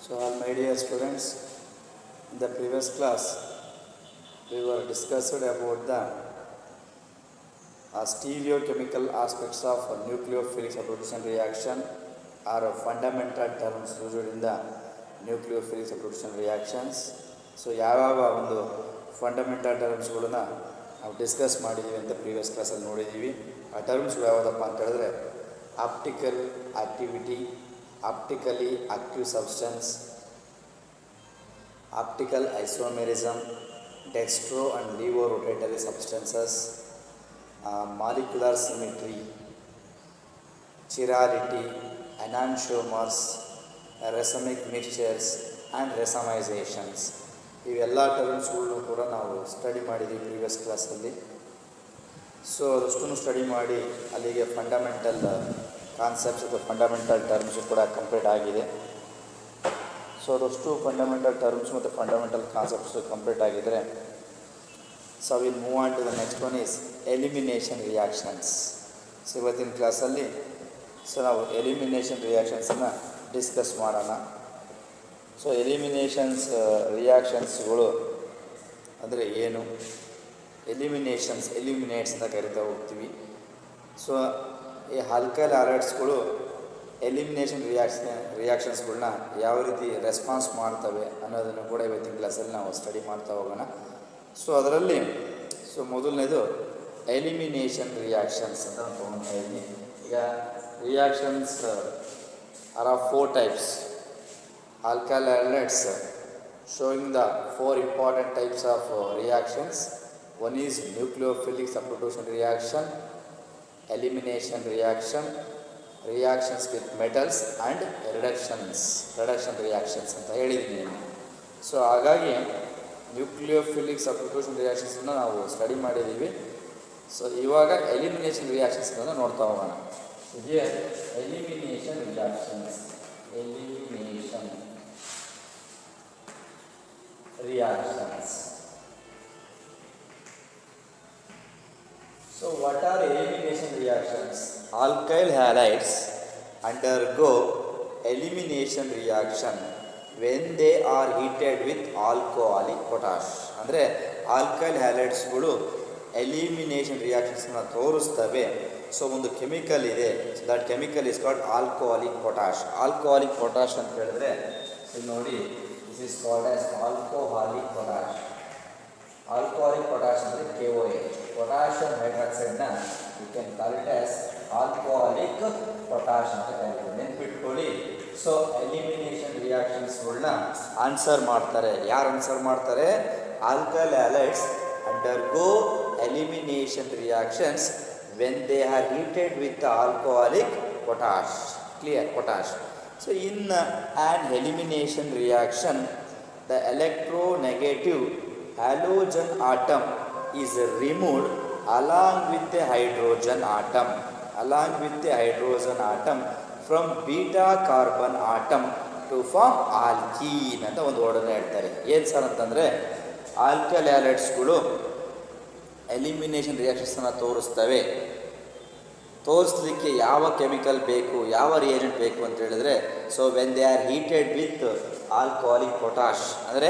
So, all my dear students, in the previous class, we were discussed about the stereochemical aspects of nucleophilic substitution reaction or fundamental terms used in the nucleophilic substitution reactions. So, ಯಾವ ಒಂದು fundamental ಟರ್ಮ್ಸ್ಗಳನ್ನ ನಾವು discuss ಮಾಡಿದ್ದೀವಿ ಅಂತ previous ಕ್ಲಾಸಲ್ಲಿ ನೋಡಿದ್ದೀವಿ. ಆ terms ಯಾವುದಪ್ಪ ಅಂತ ಹೇಳಿದ್ರೆ optical activity, optically active substance, optical isomerism, dextro and laevo rotatory substances, molecular symmetry, chirality, enantiomers, racemic mixtures and racemisations. ಇವೆಲ್ಲ ಟರ್ಮ್ಸ್ಗಳನ್ನು ಕೂಡ ನಾವು ಸ್ಟಡಿ ಮಾಡಿದ್ದೀವಿ ಪ್ರೀವಿಯಸ್ ಕ್ಲಾಸಲ್ಲಿ. ಸೊ ಅದಷ್ಟನ್ನು ಸ್ಟಡಿ ಮಾಡಿ ಅಲ್ಲಿಗೆ ಫಂಡಮೆಂಟಲ್ ಕಾನ್ಸೆಪ್ಟ್ಸ್ ಅಥವಾ ಫಂಡಮೆಂಟಲ್ ಟರ್ಮ್ಸು ಕೂಡ ಕಂಪ್ಲೀಟ್ ಆಗಿದೆ. ಸೊ ಅದಷ್ಟು ಫಂಡಮೆಂಟಲ್ ಟರ್ಮ್ಸ್ ಮತ್ತು ಫಂಡಮೆಂಟಲ್ ಕಾನ್ಸೆಪ್ಟ್ಸು ಕಂಪ್ಲೀಟ್ ಆಗಿದ್ದರೆ so will move on to the next one is elimination reactions. So ಇವತ್ತಿನ ಕ್ಲಾಸಲ್ಲಿ ನಾವು ಎಲಿಮಿನೇಷನ್ ರಿಯಾಕ್ಷನ್ಸನ್ನು ಡಿಸ್ಕಸ್ ಮಾಡೋಣ. ಸೊ ಎಲಿಮಿನೇಷನ್ಸ್ ರಿಯಾಕ್ಷನ್ಸ್ಗಳು ಅಂದರೆ ಏನು, ಎಲಿಮಿನೇಟ್ಸ್ ಅಂತ ಕರಿತಾ ಹೋಗ್ತೀವಿ. ಸೊ ಈ ಆಲ್ಕೈಲ್ ಹ್ಯಾಲೈಡ್ಸ್ಗಳು ಎಲಿಮಿನೇಷನ್ ರಿಯಾಕ್ಷನ್ಸ್ಗಳನ್ನ ಯಾವ ರೀತಿ ರೆಸ್ಪಾನ್ಸ್ ಮಾಡ್ತವೆ ಅನ್ನೋದನ್ನು ಕೂಡ ಇವತ್ತಿನ ಕ್ಲಾಸಲ್ಲಿ ನಾವು ಸ್ಟಡಿ ಮಾಡ್ತಾ ಹೋಗೋಣ. ಸೊ ಅದರಲ್ಲಿ ಮೊದಲನೇದು ಎಲಿಮಿನೇಷನ್ ರಿಯಾಕ್ಷನ್ಸ್ ಅಂತ ತೊಗೊಳ್ತಾ ಇದ್ದೀನಿ. ಈಗ reactions are of 4 types. Alkyl halides showing the 4 important types of reactions. One is nucleophilic substitution reaction, elimination reaction, reactions with metals and reduction reactions ಅಂತ ಹೇಳಿದ್ದೀನಿ. ಸೊ ಹಾಗಾಗಿ ನ್ಯೂಕ್ಲಿಯೋಫಿಲಿಕ್ ಸಬ್ಸ್ಟಿಟ್ಯೂಷನ್ ರಿಯಾಕ್ಷನ್ಸನ್ನು ನಾವು ಸ್ಟಡಿ ಮಾಡಿದ್ದೀವಿ. So ಇವಾಗ ಎಲಿಮಿನೇಷನ್ ರಿಯಾಕ್ಷನ್ಸ್ಗಳನ್ನು ನೋಡ್ತಾ ಹೋಗೋಣ. ಇದೆ elimination reactions. So what are elimination reactions? Alkyl halides undergo elimination reaction when they are heated with alcoholic potash. ಅಂದರೆ ಆಲ್ಕೈಲ್ ಹ್ಯಾಲೈಡ್ಸ್ಗಳು ಎಲಿಮಿನೇಷನ್ ರಿಯಾಕ್ಷನ್ಸ್ನ ತೋರಿಸ್ತವೆ. ಸೊ ಒಂದು ಕೆಮಿಕಲ್ ಇದೆ, so that chemical is called alcoholic potash. Alcoholic potash ಅಂತ ಹೇಳಿದ್ರೆ ಇಲ್ಲಿ ನೋಡಿ, this is called as alcoholic potash. Alcoholic potash ಅಂದರೆ KOH, ಪೊಟ್ಯಾಷಿಯಂ ಹೈಡ್ರಾಕ್ಸೈಡ್ನ you can call it as alcoholic potash ಅಂತ ಕರೀತಾರೆ. ನೆನ್ಪಿಟ್ಕೊಳ್ಳಿ. ಸೊ ಎಲಿಮಿನೇಷನ್ ರಿಯಾಕ್ಷನ್ಸ್ಗಳನ್ನ ಆನ್ಸರ್ ಮಾಡ್ತಾರೆ. ಯಾರು ಆನ್ಸರ್ ಮಾಡ್ತಾರೆ? Alkyl halides undergo elimination reactions when they are heated with the alcoholic potash. Clear? Potash. So in an elimination reaction, the electronegative halogen atom is removed along with the hydrogen atom from beta carbon atom to form alkene ಅಂತ ಒಂದು ವರ್ಡನ್ನು ಹೇಳ್ತಾರೆ. ಏನು sir ಅಂತಂದರೆ alkyl ಹ್ಯಾಲೈಡ್ಸ್ಗಳು elimination ರಿಯಾಕ್ಷನ್ಸನ್ನು ತೋರಿಸ್ಲಿಕ್ಕೆ ಯಾವ chemical ಬೇಕು, ಯಾವ reagent ಬೇಕು ಅಂತ ಹೇಳಿದ್ರೆ, so when they are heated with alcoholic potash ಅಂದರೆ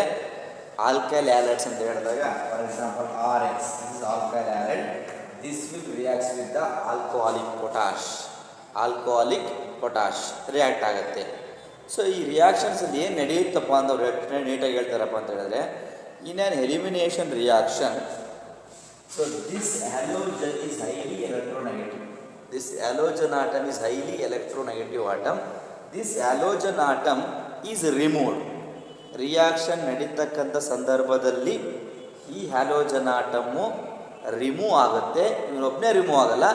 ಆಲ್ಕೈಲ್ ಹ್ಯಾಲೈಡ್ಸ್ ಅಂತ ಹೇಳಿದಾಗ, for example RX, this is alkyl halide, this will reacts with the alcoholic potash react ಆಗುತ್ತೆ. ಸೊ ಈ ರಿಯಾಕ್ಷನ್ಸಲ್ಲಿ ಏನು ನಡೆಯುತ್ತಪ್ಪ ಅಂತ ನೀಟಾಗಿ ಹೇಳ್ತಾರಪ್ಪ ಅಂತ ಹೇಳಿದ್ರೆ, in an elimination reaction, so this halogen is highly electronegative. This halogen atom is highly electronegative atom. This halogen atom is removed. Reaction ನಡೀತಕ್ಕಂಥ ಸಂದರ್ಭದಲ್ಲಿ ಈ ಹ್ಯಾಲೋಜನ್ ಆಟಮ್ಮು ರಿಮೂವ್ ಆಗುತ್ತೆ. ಇವನೊಬ್ಬನೇ ರಿಮೂವ್ ಆಗಲ್ಲ,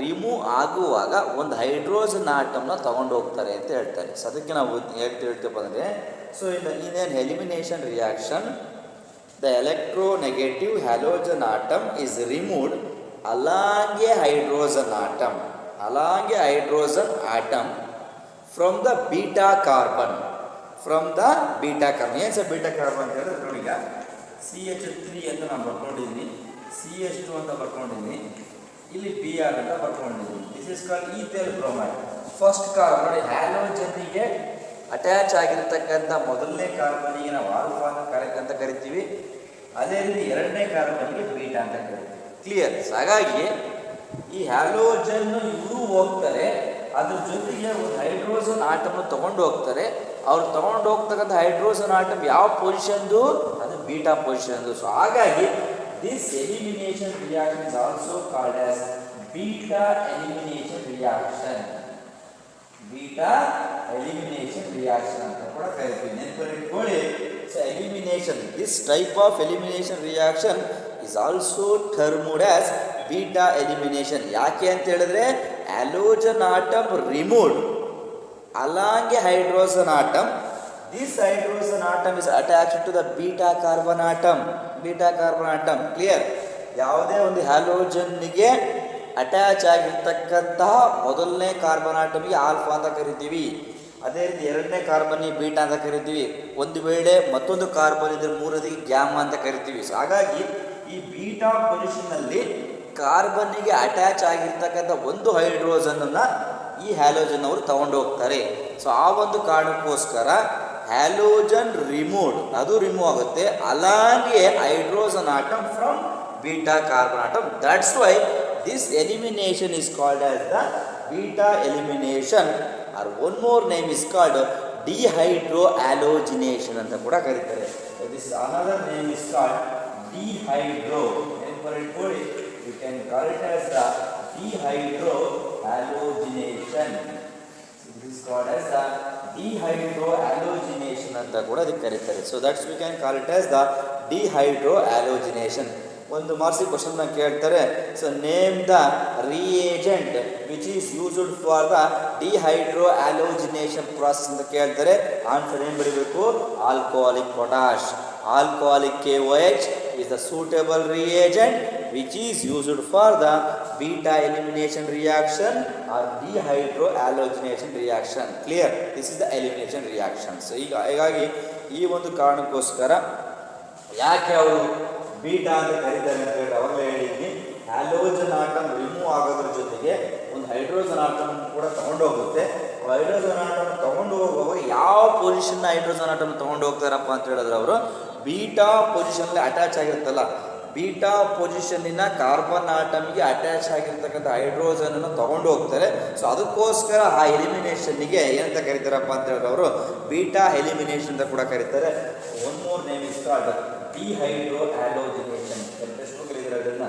ರಿಮೂವ್ ಆಗುವಾಗ ಒಂದು ಹೈಡ್ರೋಜನ್ ಆಟಮ್ನ ತಗೊಂಡು ಹೋಗ್ತಾರೆ ಅಂತ ಹೇಳ್ತಾರೆ. ಸೊ ಅದಕ್ಕೆ ನಾವು ಹೇಳ್ತೀವಿ ಅಂದರೆ, so in N elimination reaction the electronegative halogen atom is removed along a hydrogen atom from the beta carbon. ಏನು ಸರ್ ಬೀಟಾ ಕಾರ್ಬನ್ ಅಂತ ಹೇಳಿದ್ರೆ ನೋಡಿ, ಈಗ CH3 ಅಂತ ನಾನು ಬರ್ಕೊಂಡಿದ್ದೀನಿ, CH2 ಅಂತ ಬರ್ಕೊಂಡಿದ್ದೀನಿ, ಇಲ್ಲಿ Br ಅಂತ ಬರ್ಕೊಂಡಿದ್ದೀನಿ. This is called ethyl bromide. First carbon ನೋಡಿ, ಹ್ಯಾಲೋಜನ್ನಿಗೆ ಅಟ್ಯಾಚ್ ಆಗಿರ್ತಕ್ಕಂಥ ಮೊದಲನೇ ಕಾರ್ಬನ್ನಿಗೆ ನಾವು ಆಲ್ಫಾ ಅಂತ ಕರಿತೀವಿ. ಅದೇ ರೀತಿ ಎರಡನೇ ಕಾರ್ಬನ್ನಿಗೆ ಬೀಟಾ ಅಂತ ಕರಿತೀವಿ. ಕ್ಲಿಯರ್? ಹಾಗಾಗಿ ಈ ಹ್ಯಾಲೋಜನ್ ಇವರು ಹೋಗ್ತಾರೆ, ಅದ್ರ ಜೊತೆಗೆ ಒಂದು ಹೈಡ್ರೋಜನ್ ಆಟಮ್ ತಗೊಂಡು ಹೋಗ್ತಾರೆ. ಅವ್ರು ತಗೊಂಡು ಹೋಗ್ತಕ್ಕಂಥ ಹೈಡ್ರೋಜನ್ ಆಟಮ್ ಯಾವ ಪೊಸಿಷನ್ದು? ಅದು ಬೀಟಾ ಪೊಸಿಷನ್ದು. ಸೊ ಹಾಗಾಗಿ this elimination reaction is also called as beta elimination reaction. Beta elimination reaction ಅಂತ ಕೂಡ ಕರಿತೀವಿ. ನೆನಪಿಟ್ಕೊಳ್ಳಿ. So elimination, this type of elimination reaction is also termed as beta elimination. ಯಾಕೆ ಅಂತ ಹೇಳಿದ್ರೆ halogen atom removed along a hydrogen atom. This hydrogen atom is attached to the beta carbon atom. Beta carbon atom. Clear? ಯಾವುದೇ ಒಂದು ಹ್ಯಾಲೋಜನ್ನಿಗೆ attach ಆಗಿರ್ತಕ್ಕಂತಹ ಮೊದಲನೇ carbon ಆಟಮ್ಗೆ alpha ಅಂತ ಕರಿತೀವಿ. ಅದೇ ರೀತಿ ಎರಡನೇ ಕಾರ್ಬನ್ನಿ ಬೀಟಾ ಅಂತ ಕರಿತೀವಿ. ಒಂದು ವೇಳೆ ಮತ್ತೊಂದು ಕಾರ್ಬನ್ ಇದ್ರೆ ಮೂರನೇದಿಗೆ ಗ್ಯಾಮಾ ಅಂತ ಕರಿತೀವಿ. ಸೊ ಹಾಗಾಗಿ ಈ ಬೀಟಾ ಪೊಸಿಷನ್ನಲ್ಲಿ ಕಾರ್ಬನ್ನಿಗೆ ಅಟ್ಯಾಚ್ ಆಗಿರ್ತಕ್ಕಂಥ ಒಂದು ಹೈಡ್ರೋಜನನ್ನು ಈ ಹ್ಯಾಲೋಜನ್ ಅವರು ತಗೊಂಡು ಹೋಗ್ತಾರೆ. ಸೊ ಆ ಒಂದು ಕಾರಣಕ್ಕೋಸ್ಕರ ಹ್ಯಾಲೋಜನ್ ರಿಮೂವ್ಡ್, ಅದು ರಿಮೂವ್ ಆಗುತ್ತೆ along a hydrogen atom from beta carbon atom. That's why this elimination is called as the beta elimination, or one more name is called dehydro halogenation ಅಂತ ಕೂಡ ಕರೀತಾರೆ. This another name is called dehydro. You can call it as the dehydro halogenation. This is called as the dehydro halogenation ಅಂತ ಕೂಡ ಅದಕ್ಕೆ ಕರೀತಾರೆ. So that's we can call it as the dehydro halogenation. ಒಂದು ಮಾರ್ಕ್ಸಿಗೆ question ಕೇಳ್ತಾರೆ. So name the reagent which is used for the dehydrohalogenation process ಅಂತ ಕೇಳ್ತಾರೆ. Answer ಏನು ಬರೀಬೇಕು? Alcoholic potash. Alcoholic KOH is the suitable reagent which is used for the beta elimination reaction or dehydrohalogenation reaction. Clear? This is the elimination reaction. So ಹೀಗಾಗಿ ಈ ಒಂದು ಕಾರಣಕ್ಕೋಸ್ಕರ ಯಾಕೆ ಅವರು ಬೀಟಾ ಅಂತ ಕರೀತಾರೆ ಅಂತ ಹೇಳಿ ಅವಾಗಲೇ ಹೇಳಿದ್ವಿ. ಹ್ಯಾಲೋಜನ್ ಆಟಮ್ ರಿಮೂವ್ ಆಗೋದ್ರ ಜೊತೆಗೆ ಒಂದು ಹೈಡ್ರೋಜನ್ ಆಟಮ್ ಕೂಡ ತಗೊಂಡೋಗುತ್ತೆ. ಹೈಡ್ರೋಜನ್ ಆಟಮ್ ತಗೊಂಡು ಹೋಗುವಾಗ ಯಾವ ಪೊಸಿಷನ್ನ ಹೈಡ್ರೋಜನ್ ಆಟಮ್ ತಗೊಂಡು ಹೋಗ್ತಾರಪ್ಪ ಅಂತ ಹೇಳಿದ್ರೆ ಅವರು ಬೀಟಾ ಪೊಸಿಷನ್ಲಿ ಅಟ್ಯಾಚ್ ಆಗಿರುತ್ತಲ್ಲ, ಬೀಟಾ ಪೊಸಿಷನ್ನಿನ ಕಾರ್ಬನ್ ಆಟಮ್ಗೆ ಅಟ್ಯಾಚ್ ಆಗಿರ್ತಕ್ಕಂಥ ಹೈಡ್ರೋಜನನ್ನು ತಗೊಂಡು ಹೋಗ್ತಾರೆ. ಸೊ ಅದಕ್ಕೋಸ್ಕರ ಆ ಎಲಿಮಿನೇಷನ್ನಿಗೆ ಏನಂತ ಕರೀತಾರಪ್ಪ ಅಂತ ಹೇಳಿದ್ರೆ ಅವರು ಬೀಟಾ ಎಲಿಮಿನೇಷನ್ ಅಂತ ಕೂಡ ಕರೀತಾರೆ. One more name is called dehydro ಹ್ಯಾಲೋಜಿನೇಷನ್. ಅದನ್ನು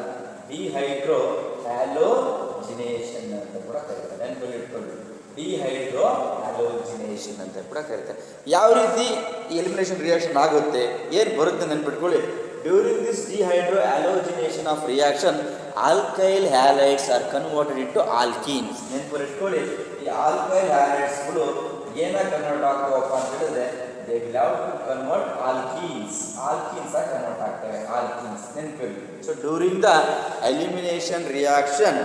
ಡಿಹೈಡ್ರೋ ಹ್ಯಾಲೋಜಿನೇಷನ್ ಅಂತ ಕೂಡ ಕರೀತಾರೆ. ನೆನಪಲ್ಲಿ ಇಟ್ಕೊಳ್ಳಿ, ಡಿಹೈಡ್ರೋ ಹ್ಯಾಲೋಜಿನೇಷನ್ ಅಂತ ಕೂಡ ಕರೀತಾರೆ. ಯಾವ ರೀತಿ ಈ ಎಲಿಮಿನೇಷನ್ ರಿಯಾಕ್ಷನ್ ಆಗುತ್ತೆ, ಏನು ಬರುತ್ತೆ ನೆನ್ಪಿಟ್ಕೊಳ್ಳಿ. During this dehydrohalogenation of reaction alkyl halides are converted into alkenes. ನೆನ್ಪಿಟ್ಕೊಳ್ಳಿ, ಈ ಆಲ್ಕೈಲ್ ಹ್ಯಾಲೈಡ್ಸ್ಗಳು ಏನಾಗಿ ಕನ್ವರ್ಟ್ ಆಗ್ತಾವಪ್ಪ ಅಂತ ಹೇಳಿದ್ರೆ they will have to convert alkenes ಆಗಿ ಕನ್ವರ್ಟ್ ಆಗ್ತವೆ. ಆಲ್ಕೀನ್ಸ್ ನೆನ್ಪಿಡಿ. So during the elimination reaction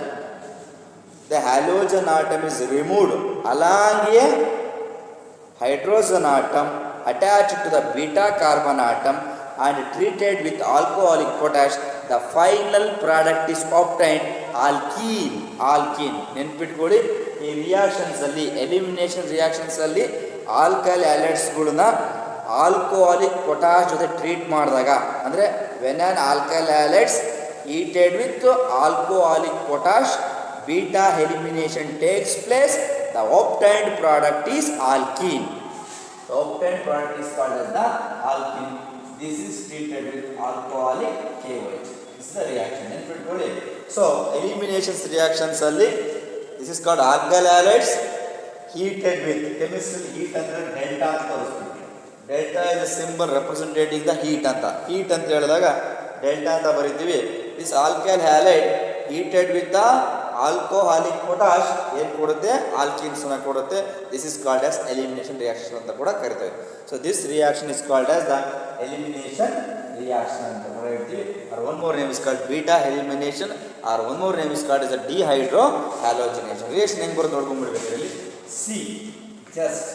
the halogen atom is removed along a hydrogen atom attached to the beta carbon atom and treated with alcoholic potash. The final product is obtained alkene. ನೆನ್ಪಿಟ್ಕೊಳ್ಳಿ, ಈ reactions ಅಲ್ಲಿ elimination reactions ಅಲ್ಲಿ alkyl ಹ್ಯಾಲೈಡ್ಸ್ಗಳನ್ನ alcoholic potash ಜೊತೆ treat ಮಾಡಿದಾಗ, ಅಂದರೆ when on alkyl halides heated with alcoholic potash, beta elimination takes place. The obtained product is alkene. The obtained product is called as the alkene. This is treated with alcoholic KOH. This is the reaction. So elimination reactions alli this is called alkyl halides heated with chemical heat andre delta anta ತೋರಿಸ್ತೀವಿ. delta is a symbol representing the heat anta. heat ಅಂತ ಹೇಳಿದಾಗ delta ಅಂತ ಬರೀತೀವಿ. this alkyl halide heated with the alcoholic potash ಏನು ಕೊಡುತ್ತೆ? ಆಲ್ಕೀನ್ಸ್ನ ಕೊಡುತ್ತೆ. This is called as elimination reaction ಅಂತ ಕೂಡ ಕರಿತೇವೆ. So this reaction is called as the elimination reaction ಅಂತ ಕೂಡ ಹೇಳ್ತೀವಿ. Or one more name is called beta elimination, or one more name is called is the dehydrohalogenation. Reaction ಹೆಂಗೆ ಬರೋದು ನೋಡ್ಕೊಂಡ್ಬಿಡ್ಬೇಕು. ಇಲ್ಲಿ C just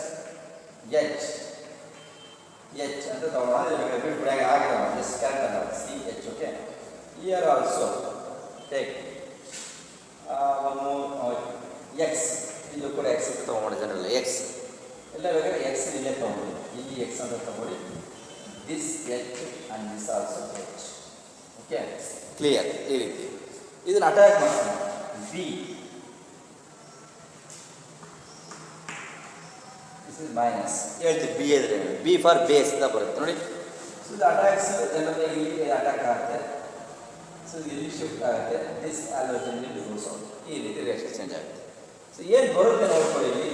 H ಅಂತ ತಗೊಂಡು ಆಗಿರೋ just correct ಅಲ್ಲ, C H. Okay, year also take ಒಂದು ಎಕ್ಸ್, ಇದು ಕೂಡ ಎಕ್ಸ್ ತಗೊಂಡು ಜನರಲ್ಲ ಎಕ್ಸ್. ಎಲ್ಲ ಬೇಕಾದ್ರೆ ಎಕ್ಸ್ ಇಲ್ಲೇ ತೊಗೊಳ್ಳಿ, ಇಲ್ಲಿ ಎಕ್ಸ್ ಅಂತ ತಗೊಳ್ಳಿ, this H and this also H. Okay, clear. ಈ ರೀತಿ ಇದನ್ನು ಅಟ್ಯಾಕ್ ಮಾಡ್ತೀನಿ. ಬಿ ದಿಸ್ ಇಸ್ ಮೈನಸ್ ಹೇಳ್ತೀವಿ. ಬಿ ಇದ್ರೆ ಬಿ ಫಾರ್ ಬೇಸ್ ಅಂತ ಬರುತ್ತೆ ನೋಡಿ. ಸೊ ಇದು ಅಟ್ಯಾಕ್ಸ್ ಎಲ್ಲ ಇಲ್ಲಿ ಅಟ್ಯಾಕ್ ಆಗುತ್ತೆ. ಸೊ ಇಲ್ಲಿ ಶಿಫ್ಟ್ ಆಗುತ್ತೆ. ದಿಸ್ ಆಲೋಚನೆ ಗೋಸ್ ಔಟ್. ಈ ರೀತಿ ರಿಯಾಕ್ಷನ್ ಚೇಂಜ್ ಆಗುತ್ತೆ. ಸೊ ಏನು ಬರುತ್ತೆ ನೋಡ್ಕೊಳ್ಳಿ ಇಲ್ಲಿ.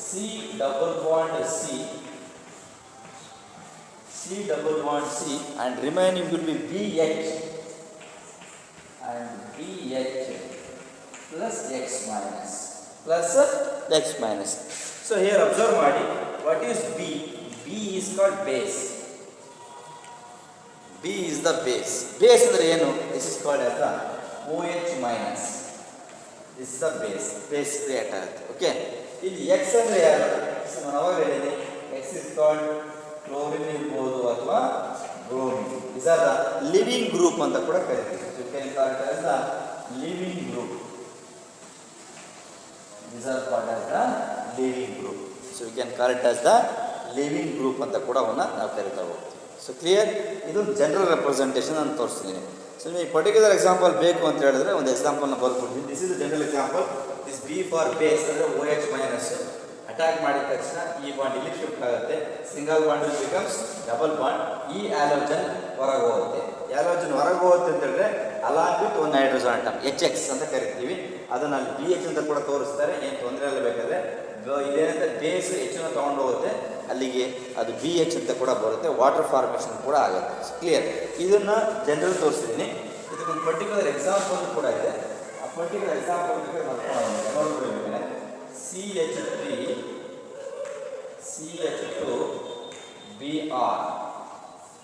C double bond C, C double bond C and remaining will be B H and B H plus X minus, plus X minus. So here observe ಮಾಡಿ, what is B? B is called base. B is the base. Base ಅಂದರೆ ಏನು? This is called as the O H minus. This is the base. Base create ಆಗುತ್ತೆ. Okay, ಇಲ್ಲಿ X ಅಂದರೆ ಯಾರು? ನಾನು ಅವಾಗ ಹೇಳಿದೆ, ಎಕ್ಸ್ ಇಸ್ ಕಾಲ್ಡ್ ಕ್ಲೋರಿನ್ ಇರ್ಬೋದು ಅಥವಾ bromine. Is are the leaving group ಅಂತ ಕೂಡ ಕರಿತೀವಿ. You can call it as the leaving group. These are called as the living group. So we can call it as the living group ಅಂತ ಕೂಡ ಅವನ್ನ ನಾವು ಕರಿತಾ ಹೋಗ್ತೀವಿ. So clear. ಇದು ಜನರಲ್ ರೆಪ್ರೆಸೆಂಟೇಷನ್ ಅಂತ ತೋರಿಸ್ತೀನಿ. ಸೊ ನಿಮಗೆ ಪರ್ಟಿಕ್ಯುಲರ್ ಎಕ್ಸಾಂಪಲ್ ಬೇಕು ಅಂತ ಹೇಳಿದ್ರೆ ಒಂದು ಎಕ್ಸಾಂಪಲ್ನ ಬರ್ಕೊಡ್ತೀನಿ. This is general example. This B for base ಅಂದರೆ ಓ ಎಚ್ ಮೈನಸ್ ಅಟ್ಯಾಕ್ ಮಾಡಿದ ತಕ್ಷಣ ಈ ಬಾಂಡ್ ಇಲ್ಲಿ ಶಿಫ್ಟ್ ಆಗುತ್ತೆ. Single bond becomes double bond. ಈ ಆಲೋಜನ್ ಹೊರಗೆ ಹೋಗುತ್ತೆ. ಆಲೋಜನ್ ಹೊರಗೆ ಹೋಗುತ್ತೆ ಅಂತ ಹೇಳಿದ್ರೆ ಅಲಾಂಗ್ ವಿತ್ ಒಂದು ಹೈಡ್ರೋಜನ್ ಆಟಮ್ ಎಚ್ ಎಕ್ಸ್ ಅಂತ ಕರಿತೀವಿ. ಅದನ್ನು ಅಲ್ಲಿ ಬಿ ಎಚ್ ಅಂತ ಕೂಡ ತೋರಿಸ್ತಾರೆ. ಏನು ತೊಂದರೆ ಇಲ್ಲ. ಬೇಕಾದರೆ ಇದೇನಂತ ಬೇಸ್ ಹೆಚ್ಚನ್ನು ತೊಗೊಂಡು ಹೋಗುತ್ತೆ, ಅಲ್ಲಿಗೆ ಅದು ಬಿ ಎಚ್ ಅಂತ ಕೂಡ ಬರುತ್ತೆ. ವಾಟರ್ ಫಾರ್ಮೇಷನ್ ಕೂಡ ಆಗುತ್ತೆ. ಕ್ಲಿಯರ್. ಇದನ್ನು ಜನರಲ್ ತೋರಿಸ್ತೀನಿ. ಇದಕ್ಕೊಂದು ಪರ್ಟಿಕ್ಯುಲರ್ ಎಕ್ಸಾಂಪಲ್ ಕೂಡ ಇದೆ. ಆ ಪರ್ಟಿಕ್ಯುಲರ್ ಎಕ್ಸಾಂಪಲ್ ನೋಡ್ಕೊಳ್ಬೇಕಾದ್ರೆ C H 3 C H 2 B R.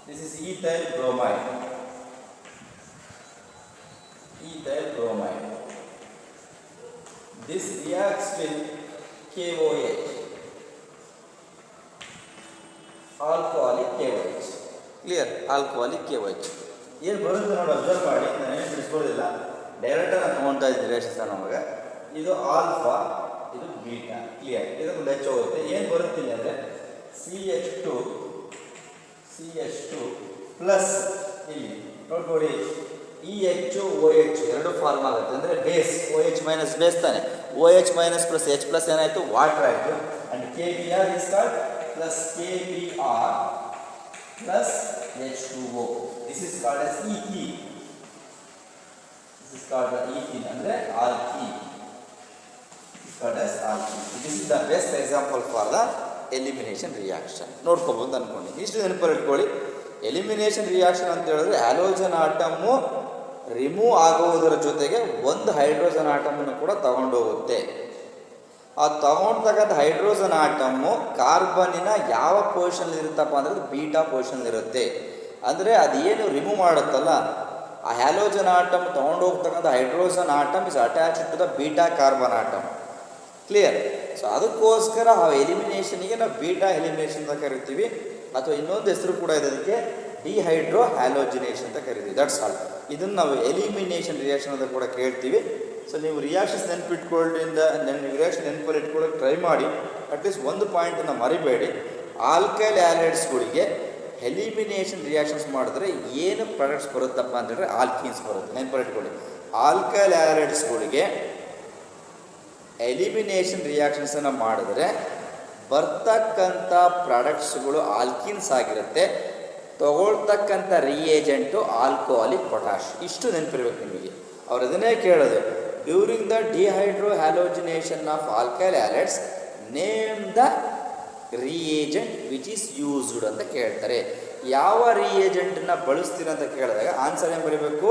This is ethyl bromide. Ethyl bromide. This reacts with KOH, alcoholic KOH. Clear? Alcoholic KOH. ಏನು ಬರುತ್ತೆ ನೋಡಿ, ಅಬ್ಸರ್ವ್ ಮಾಡಿ. ನಾನೇನು ಬಿಡಿಸ್ಕೊಳ್ಳೋದಿಲ್ಲ, ಡೈರೆಕ್ಟಾಗಿ ನಾನು ತೊಗೊಳ್ತಾ ಇದ್ದೀನಿ ರಿಯಾಕ್ಷನ್ ನಮಗೆ. ಇದು ಆಲ್ಫಾ, ಇದು ಬೀಟಾ. ಕ್ಲಿಯರ್. ಇದೊಂದು ಹೆಚ್ಚು ಹೋಗುತ್ತೆ. ಏನು ಬರುತ್ತಿಲ್ಲ ಅಂದರೆ CH2 ಪ್ಲಸ್ ಇಲ್ಲಿ ನೋಡ್ಕೊಳ್ಳಿ ಇ ಎಚ್ ಓ ಎಚ್ ಎರಡು ಫಾರ್ಮ್ ಆಗುತ್ತೆ. ಅಂದರೆ base O H minus base ತಾನೆ. O H minus plus H plus ಏನಾಯಿತು? ವಾಟರ್ ಆಯಿತು. And K B R is called plus K B R plus H2O. This is called as ethene. This is called ethene ಅಂದರೆ alkene. Called as alkene. This is the best example for the elimination reaction. ನೋಡ್ಕೋಬೋದು ಅಂದ್ಕೊಂಡಿದ್ದೀನಿ. ಇಷ್ಟು ನೆನಪಲ್ಲಿ ಇಟ್ಕೊಳ್ಳಿ. Elimination reaction ಅಂತ ಹೇಳಿದ್ರೆ halogen ಆಟಮ್ಮು remove ಆಗುವುದರ ಜೊತೆಗೆ ಒಂದು ಹೈಡ್ರೋಜನ್ ಆಟಮನ್ನು ಕೂಡ ತಗೊಂಡೋಗುತ್ತೆ. ಆ ತಗೊಂಡ್ತಕ್ಕಂಥ ಹೈಡ್ರೋಜನ್ ಆಟಮ್ಮು ಕಾರ್ಬನ್ನಿನ ಯಾವ ಪೊಸಿಷನ್ ಇರುತ್ತಪ್ಪ ಅಂದರೆ ಬೀಟಾ ಪೊಸಿಷನ್ ಇರುತ್ತೆ. ಅಂದರೆ ಅದೇನು ರಿಮೂವ್ ಮಾಡುತ್ತಲ್ಲ, ಆ ಹ್ಯಾಲೋಜನ್ ಆಟಮ್ ತೊಗೊಂಡೋಗ್ತಕ್ಕಂಥ hydrogen atom is attach to the beta carbon atom. Clear. So ಅದಕ್ಕೋಸ್ಕರ ಆ ಎಲಿಮಿನೇಷನ್ಗೆ ನಾವು ಬೀಟಾ ಎಲಿಮಿನೇಷನ್ ಅಂತ ಕರಿತೀವಿ. ಅಥವಾ ಇನ್ನೊಂದು ಹೆಸರು ಕೂಡ ಇದೆ, ಅದಕ್ಕೆ ಡಿಹೈಡ್ರೋ ಹ್ಯಾಲೋಜಿನೇಷನ್ ಅಂತ ಕರಿತೀವಿ. That's all. ಇದನ್ನು ನಾವು ಎಲಿಮಿನೇಷನ್ ರಿಯಾಕ್ಷನ್ ಅಂತ ಕೂಡ ಕೇಳ್ತೀವಿ. ಸೊ ನೀವು ರಿಯಾಕ್ಷನ್ಸ್ ನೆನಪಿಟ್ಕೊಳ್ಳೋದ್ರಿಂದ ರಿಯಾಕ್ಷನ್ ನೆನಪಲ್ಲಿ ಇಟ್ಕೊಳ್ಳೋಕೆ ಟ್ರೈ ಮಾಡಿ. ಅಟ್ಲೀಸ್ಟ್ ಒಂದು ಪಾಯಿಂಟನ್ನು ಮರಿಬೇಡಿ. ಆಲ್ಕೈಲ್ ಹ್ಯಾಲೈಡ್ಸ್ಗಳಿಗೆ ಎಲಿಮಿನೇಷನ್ ರಿಯಾಕ್ಷನ್ಸ್ ಮಾಡಿದ್ರೆ ಏನು ಪ್ರಾಡಕ್ಟ್ಸ್ ಬರುತ್ತಪ್ಪ ಅಂತಂದರೆ ಆಲ್ಕೀನ್ಸ್ ಬರುತ್ತೆ. ನೆನಪಲ್ಲಿ ಇಟ್ಕೊಳ್ಳಿ. ಆಲ್ಕೈಲ್ ಹ್ಯಾಲೈಡ್ಸ್ಗಳಿಗೆ ಎಲಿಮಿನೇಷನ್ ರಿಯಾಕ್ಷನ್ಸನ್ನು ಮಾಡಿದ್ರೆ ಬರ್ತಕ್ಕಂಥ ಪ್ರಾಡಕ್ಟ್ಸ್ಗಳು ಆಲ್ಕಿನ್ಸ್ ಆಗಿರುತ್ತೆ. ತಗೊಳ್ತಕ್ಕಂಥ ರಿಯೇಜೆಂಟು ಆಲ್ಕೋಹಾಲಿಕ್ ಪೊಟ್ಯಾಶ್. ಇಷ್ಟು ನೆನಪಿರ್ಬೇಕು ನಿಮಗೆ. ಅವ್ರು ಅದನ್ನೇ ಕೇಳೋದು, during the dehydrohalogenation of alkyl halides name the reagent which is used ಅಂತ ಕೇಳ್ತಾರೆ. ಯಾವ ರಿಯೇಜೆಂಟನ್ನು ಬಳಸ್ತೀರ ಅಂತ ಕೇಳಿದಾಗ ಆನ್ಸರ್ ಏನು ಬರೀಬೇಕು?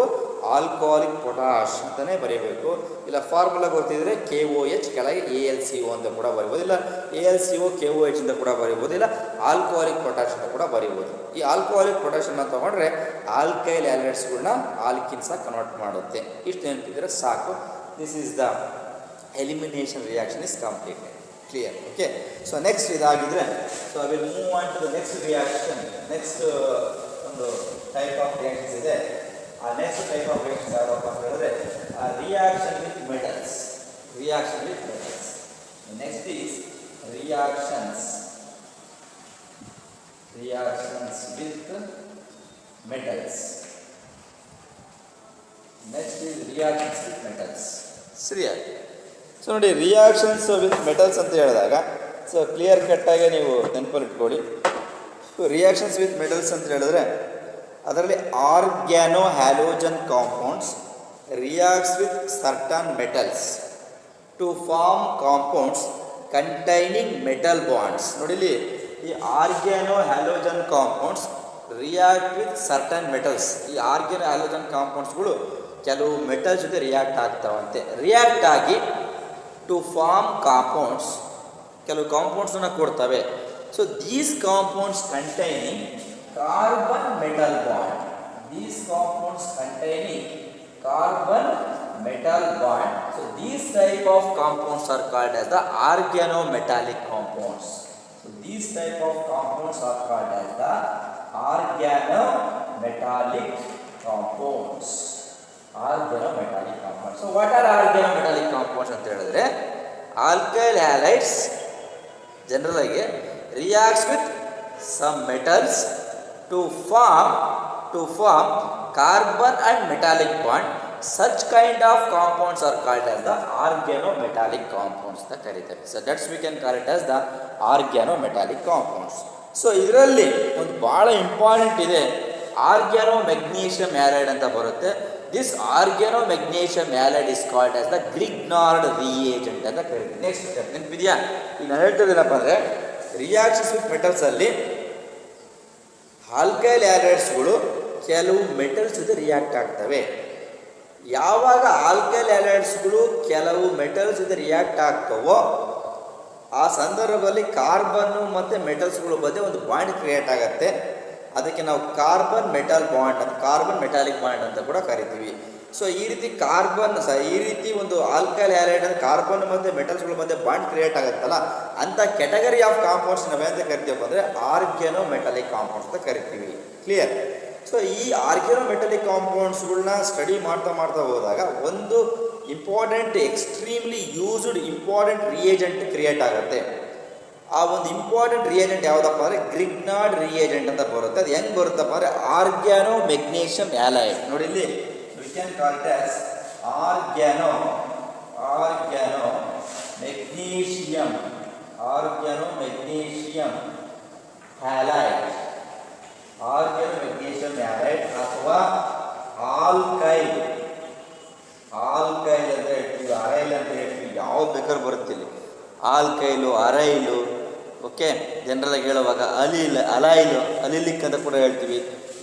ಆಲ್ಕೋಹಾಲಿಕ್ ಪೊಟ್ಯಾಶ್ ಅಂತಲೇ ಬರೀಬೇಕು. ಇಲ್ಲ ಫಾರ್ಮುಲಾ ಗೊತ್ತಿದ್ರೆ KOH ಕೆಳಗೆ AlCO ಅಂತ ಕೂಡ ಬರಿಬೋದು. ಇಲ್ಲ AlCO KOH ಅಂತ ಕೂಡ ಬರಿಬೋದು. ಇಲ್ಲ ಆಲ್ಕೋಹಾಲಿಕ್ ಪೊಟ್ಯಾಶ್ ಅಂತ ಕೂಡ ಬರಿಬೋದು. ಈ ಆಲ್ಕೋಹಾಲಿಕ್ ಪೊಟ್ಯಾಶನ್ನ ತೊಗೊಂಡ್ರೆ ಆಲ್ಕೈಲ್ ಹ್ಯಾಲೈಡ್ಸ್ಗಳನ್ನ ಆಲ್ಕಿನ್ಸಾಗಿ ಕನ್ವರ್ಟ್ ಮಾಡುತ್ತೆ. ಇಷ್ಟು ನೆನಪಿದ್ರೆ ಸಾಕು. This is the elimination reaction is completed. Clear. Okay. So next ಇದಾಗಿದ್ರೆ, so I will move on to the next reaction. Next ಒಂದು ಟೈಪ್ ಆಫ್ ರಿಯಾಕ್ಷನ್ಸ್ ಇದೆ. ಆ ನೆಕ್ಸ್ಟ್ ಟೈಪ್ ಆಫ್ ರಿಯಾಕ್ಷನ್ಸ್ ಯಾವಪ್ಪ ಅಂತ ಹೇಳಿದ್ರೆ reaction with metals. Reaction with metals. Next is reactions reactions with metals. Next is reactions with metals. ಸರಿಯಾಗಿ. So ನೋಡಿ, reactions with metals ಅಂತ ಹೇಳಿದಾಗ ಸೊ ಕ್ಲಿಯರ್ ಕಟ್ಟಾಗಿ ನೀವು ನೆನಪಲ್ಲಿ ಇಟ್ಕೊಳ್ಳಿ. ಸೊ ರಿಯಾಕ್ಷನ್ಸ್ ವಿತ್ ಮೆಟಲ್ಸ್ ಅಂತ ಹೇಳಿದ್ರೆ ಅದರಲ್ಲಿ organohalogen compounds reacts with certain metals to form compounds containing metal bonds. ನೋಡಿಲಿ, ಈ organohalogen compounds react with certain metals. ಈ ಆರ್ಗ್ಯಾನೋ ಹ್ಯಾಲೋಜನ್ ಕಾಂಪೌಂಡ್ಸ್ಗಳು ಕೆಲವು ಮೆಟಲ್ ಜೊತೆ ರಿಯಾಕ್ಟ್ ಆಗ್ತಾವಂತೆ. ರಿಯಾಕ್ಟ್ ಆಗಿ ಟು ಫಾರ್ಮ್ ಕಾಂಪೌಂಡ್ಸ್, ಕೆಲವು ಕಾಂಪೌಂಡ್ಸನ್ನು ಕೊಡ್ತವೆ. So these compounds containing carbon metal bond. These compounds containing carbon metal bond. So these type of compounds are called as the organometallic compounds. So these type of compounds are called as the organometallic compounds. Organometallic compounds. So what are organometallic compounds ಅಂತ ಹೇಳಿದ್ರೆ, alkyl halides general ಆಗಿ reacts with some metals to form carbon and metallic bond. Such kind of compounds are called as the organometallic compounds ಅಂತ ಕರೀತಾರೆ. So that's we can call it as the organometallic compounds. So ಇದರಲ್ಲಿ ಒಂದು ಭಾಳ important ಇದೆ, organo magnesium halide ಅಂತ ಬರುತ್ತೆ. This organo magnesium halide is called as the Grignard reagent ಅಂತ ಕರೀತಾರೆ. ನೆಕ್ಸ್ಟ್ ನೆನಪಿದೆಯಾ? ಈಗ ನಾನು ಹೇಳ್ತಿದ್ದೇನಪ್ಪ ಅಂದರೆ, ರಿಯಾಕ್ಷನ್ಸ್ ವಿತ್ ಮೆಟಲ್ಸಲ್ಲಿ ಆಲ್ಕೈಲ್ ಹ್ಯಾಲೈಡ್ಸ್ಗಳು ಕೆಲವು ಮೆಟಲ್ಸ್ ಜೊತೆ ರಿಯಾಕ್ಟ್ ಆಗ್ತವೆ. ಯಾವಾಗ ಆಲ್ಕೈಲ್ ಹ್ಯಾಲೈಡ್ಸ್ಗಳು ಕೆಲವು ಮೆಟಲ್ಸ್ ಜೊತೆ ರಿಯಾಕ್ಟ್ ಆಗ್ತವೋ ಆ ಸಂದರ್ಭದಲ್ಲಿ ಕಾರ್ಬನ್ನು ಮತ್ತು ಮೆಟಲ್ಸ್ಗಳು ಮಧ್ಯೆ ಒಂದು ಬಾಂಡ್ ಕ್ರಿಯೇಟ್ ಆಗುತ್ತೆ. ಅದಕ್ಕೆ ನಾವು ಕಾರ್ಬನ್ ಮೆಟಲ್ ಬಾಂಡ್ ಅಂತ, ಕಾರ್ಬನ್ ಮೆಟಾಲಿಕ್ ಬಾಂಡ್ ಅಂತ ಕೂಡ ಕರಿತೀವಿ. ಸೊ ಈ ರೀತಿ ಒಂದು ಆಲ್ಕೈಲ್ ಹ್ಯಾಲೈಡ್ ಅಂದರೆ ಕಾರ್ಬನ್ ಮತ್ತು ಮೆಟಲ್ಸ್ಗಳ ಮಧ್ಯೆ ಬಾಂಡ್ ಕ್ರಿಯೇಟ್ ಆಗುತ್ತಲ್ಲ, ಅಂಥ ಕ್ಯಾಟಗರಿ ಆಫ್ ಕಾಂಪೌಂಡ್ಸ್ ನಾವೇಂತ ಕರಿತೀವಪ್ಪ ಅಂದರೆ ಆರ್ಗ್ಯಾನೋಮೆಟಾಲಿಕ್ ಕಾಂಪೌಂಡ್ಸ್ ಅಂತ ಕರಿತೀವಿ. ಕ್ಲಿಯರ್? ಸೊ ಈ ಆರ್ಗ್ಯಾನೋಮೆಟಾಲಿಕ್ ಕಾಂಪೌಂಡ್ಸ್ಗಳನ್ನ ಸ್ಟಡಿ ಮಾಡ್ತಾ ಹೋದಾಗ ಒಂದು extremely used important reagent create ಆಗುತ್ತೆ. ಆ ಒಂದು ಇಂಪಾರ್ಟೆಂಟ್ ರಿಯೇಜೆಂಟ್ ಯಾವುದಪ್ಪ ಅಂದರೆ ಗ್ರಿಗ್ನಾರ್ಡ್ ರಿಯೇಜೆಂಟ್ ಅಂತ ಬರುತ್ತೆ. ಅದು ಹೆಂಗೆ ಬರುತ್ತಪ್ಪ ಅಂದರೆ ಆರ್ಗ್ಯಾನೋ ಮೆಗ್ನೀಷಿಯಂ ಹ್ಯಾಲೈಡ್. ನೋಡಿ ಇಲ್ಲಿ we can call it as organo magnesium halide, organomagnesium halide ಅಥವಾ ಆಲ್ಕೈಲ್ ಅಂತ ಹೇಳ್ತೀವಿ, ಅರೈಲ್ ಅಂತ ಹೇಳ್ತೀವಿ, ಯಾವ್ದು ಬೇಕಾದ್ರೂ ಬರುತ್ತಿಲ್ಲ. ಆಲ್ಕೈಲು, ಅರೈಲು, ಓಕೆ, ಜನರಲಾಗಿ ಹೇಳುವಾಗ ಅಲಿಲಿಕ್ ಅಂತ ಕೂಡ ಹೇಳ್ತೀವಿ.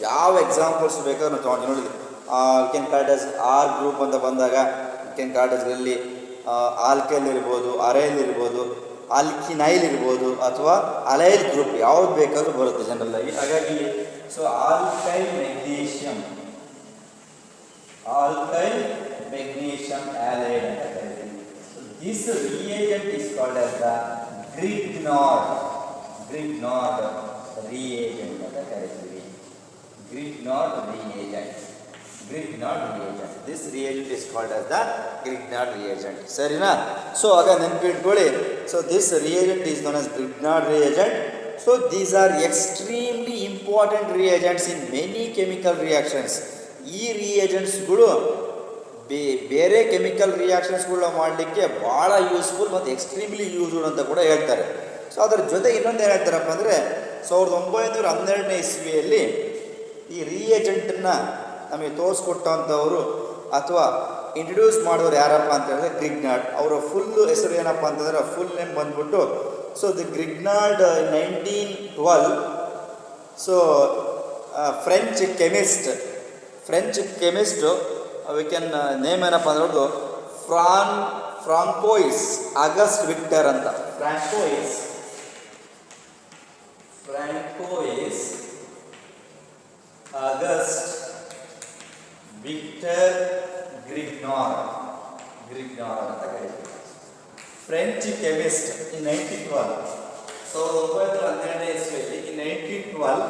ಯಾವ ಎಕ್ಸಾಂಪಲ್ಸ್ ಬೇಕಾದ್ರೂ ನಾವು ತೊಗೊಂಡು ನೋಡಿದ್ವಿ. ಕೆನ್ ಕಾರ್ಡಸ್ ಆರ್ ಗ್ರೂಪ್ ಅಂತ ಬಂದಾಗ ಕೆನ್ ಕಾರ್ಡಸ್ಗಳಲ್ಲಿ ಆಲ್ಕೈಲ್ ಇರ್ಬೋದು, ಅರೈಲ್ ಇರ್ಬೋದು, ಆಲ್ಕಿನೈಲ್ ಇರ್ಬೋದು ಅಥವಾ ಅಲೈಲ್ ಗ್ರೂಪ್ ಯಾವ್ದು ಬೇಕಾದ್ರೂ ಬರುತ್ತೆ ಜನರಲ್ ಆಗಿ. ಹಾಗಾಗಿ ಸೊ ಆಲ್ಕೈಲ್ ಮೆಗ್ನೀಷಿಯಂ ಹ್ಯಾಲೈಡ್ ಅಂತ ಕರಿತೀವಿ. So this reagent is called as the Grignard reagent ಅಂತ ಕರಿತೀವಿ. Grignard reagent. This reagent is called as the Grignard reagent. ಸರಿನಾ? ಸೊ ಆಗ ನೆನಪಿಟ್ಕೊಳ್ಳಿ. So this reagent is known as Grignard reagent. So these are extremely important reagents in many chemical reactions. ಈ ರಿಯೇಜೆಂಟ್ಸ್ಗಳು ಬೇರೆ chemical ರಿಯಾಕ್ಷನ್ಸ್ಗಳನ್ನ ಮಾಡಲಿಕ್ಕೆ ಭಾಳ ಯೂಸ್ಫುಲ್ ಮತ್ತು extremely useful ಅಂತ ಕೂಡ ಹೇಳ್ತಾರೆ. ಸೊ ಅದರ ಜೊತೆ ಇನ್ನೊಂದು ಏನು ಹೇಳ್ತಾರಪ್ಪ ಅಂದರೆ, 1912ನೇ ಇಸ್ವಿಯಲ್ಲಿ ಈ ರಿಯೇಜೆಂಟನ್ನು ನಮಗೆ ತೋರಿಸ್ಕೊಟ್ಟಂಥವರು ಅಥವಾ ಇಂಟ್ರೊಡ್ಯೂಸ್ ಮಾಡಿದವರು ಯಾರಪ್ಪ ಅಂತ ಹೇಳಿದ್ರೆ ಗ್ರಿಗ್ನಾರ್ಡ್. ಅವರ ಫುಲ್ಲು ಹೆಸರು ಏನಪ್ಪ ಅಂತಂದರೆ, ಫುಲ್ ನೇಮ್ ಬಂದ್ಬಿಟ್ಟು so the Grignard 1912. So French chemist we can name ಏನಪ್ಪ ಅಂದ್ರೆ ಫ್ರಾಂಕೋಯಿಸ್ ಆಗಸ್ಟ್ ವಿಕ್ಟರ್ ಅಂತ. ಫ್ರಾಂಕೋಯಿಸ್ ಆಗಸ್ಟ್ ವಿಕ್ಟರ್ ಗ್ರಿಗ್ನಾರ್ಡ್ ಅಂತ ಕರೀತೀವಿ. ಫ್ರೆಂಚ್ ಕೆಮಿಸ್ಟ್ ಇನ್ 1912. 1912ನೇ ಇಸ್ವಿಯಲ್ಲಿ ಇನ್ 1912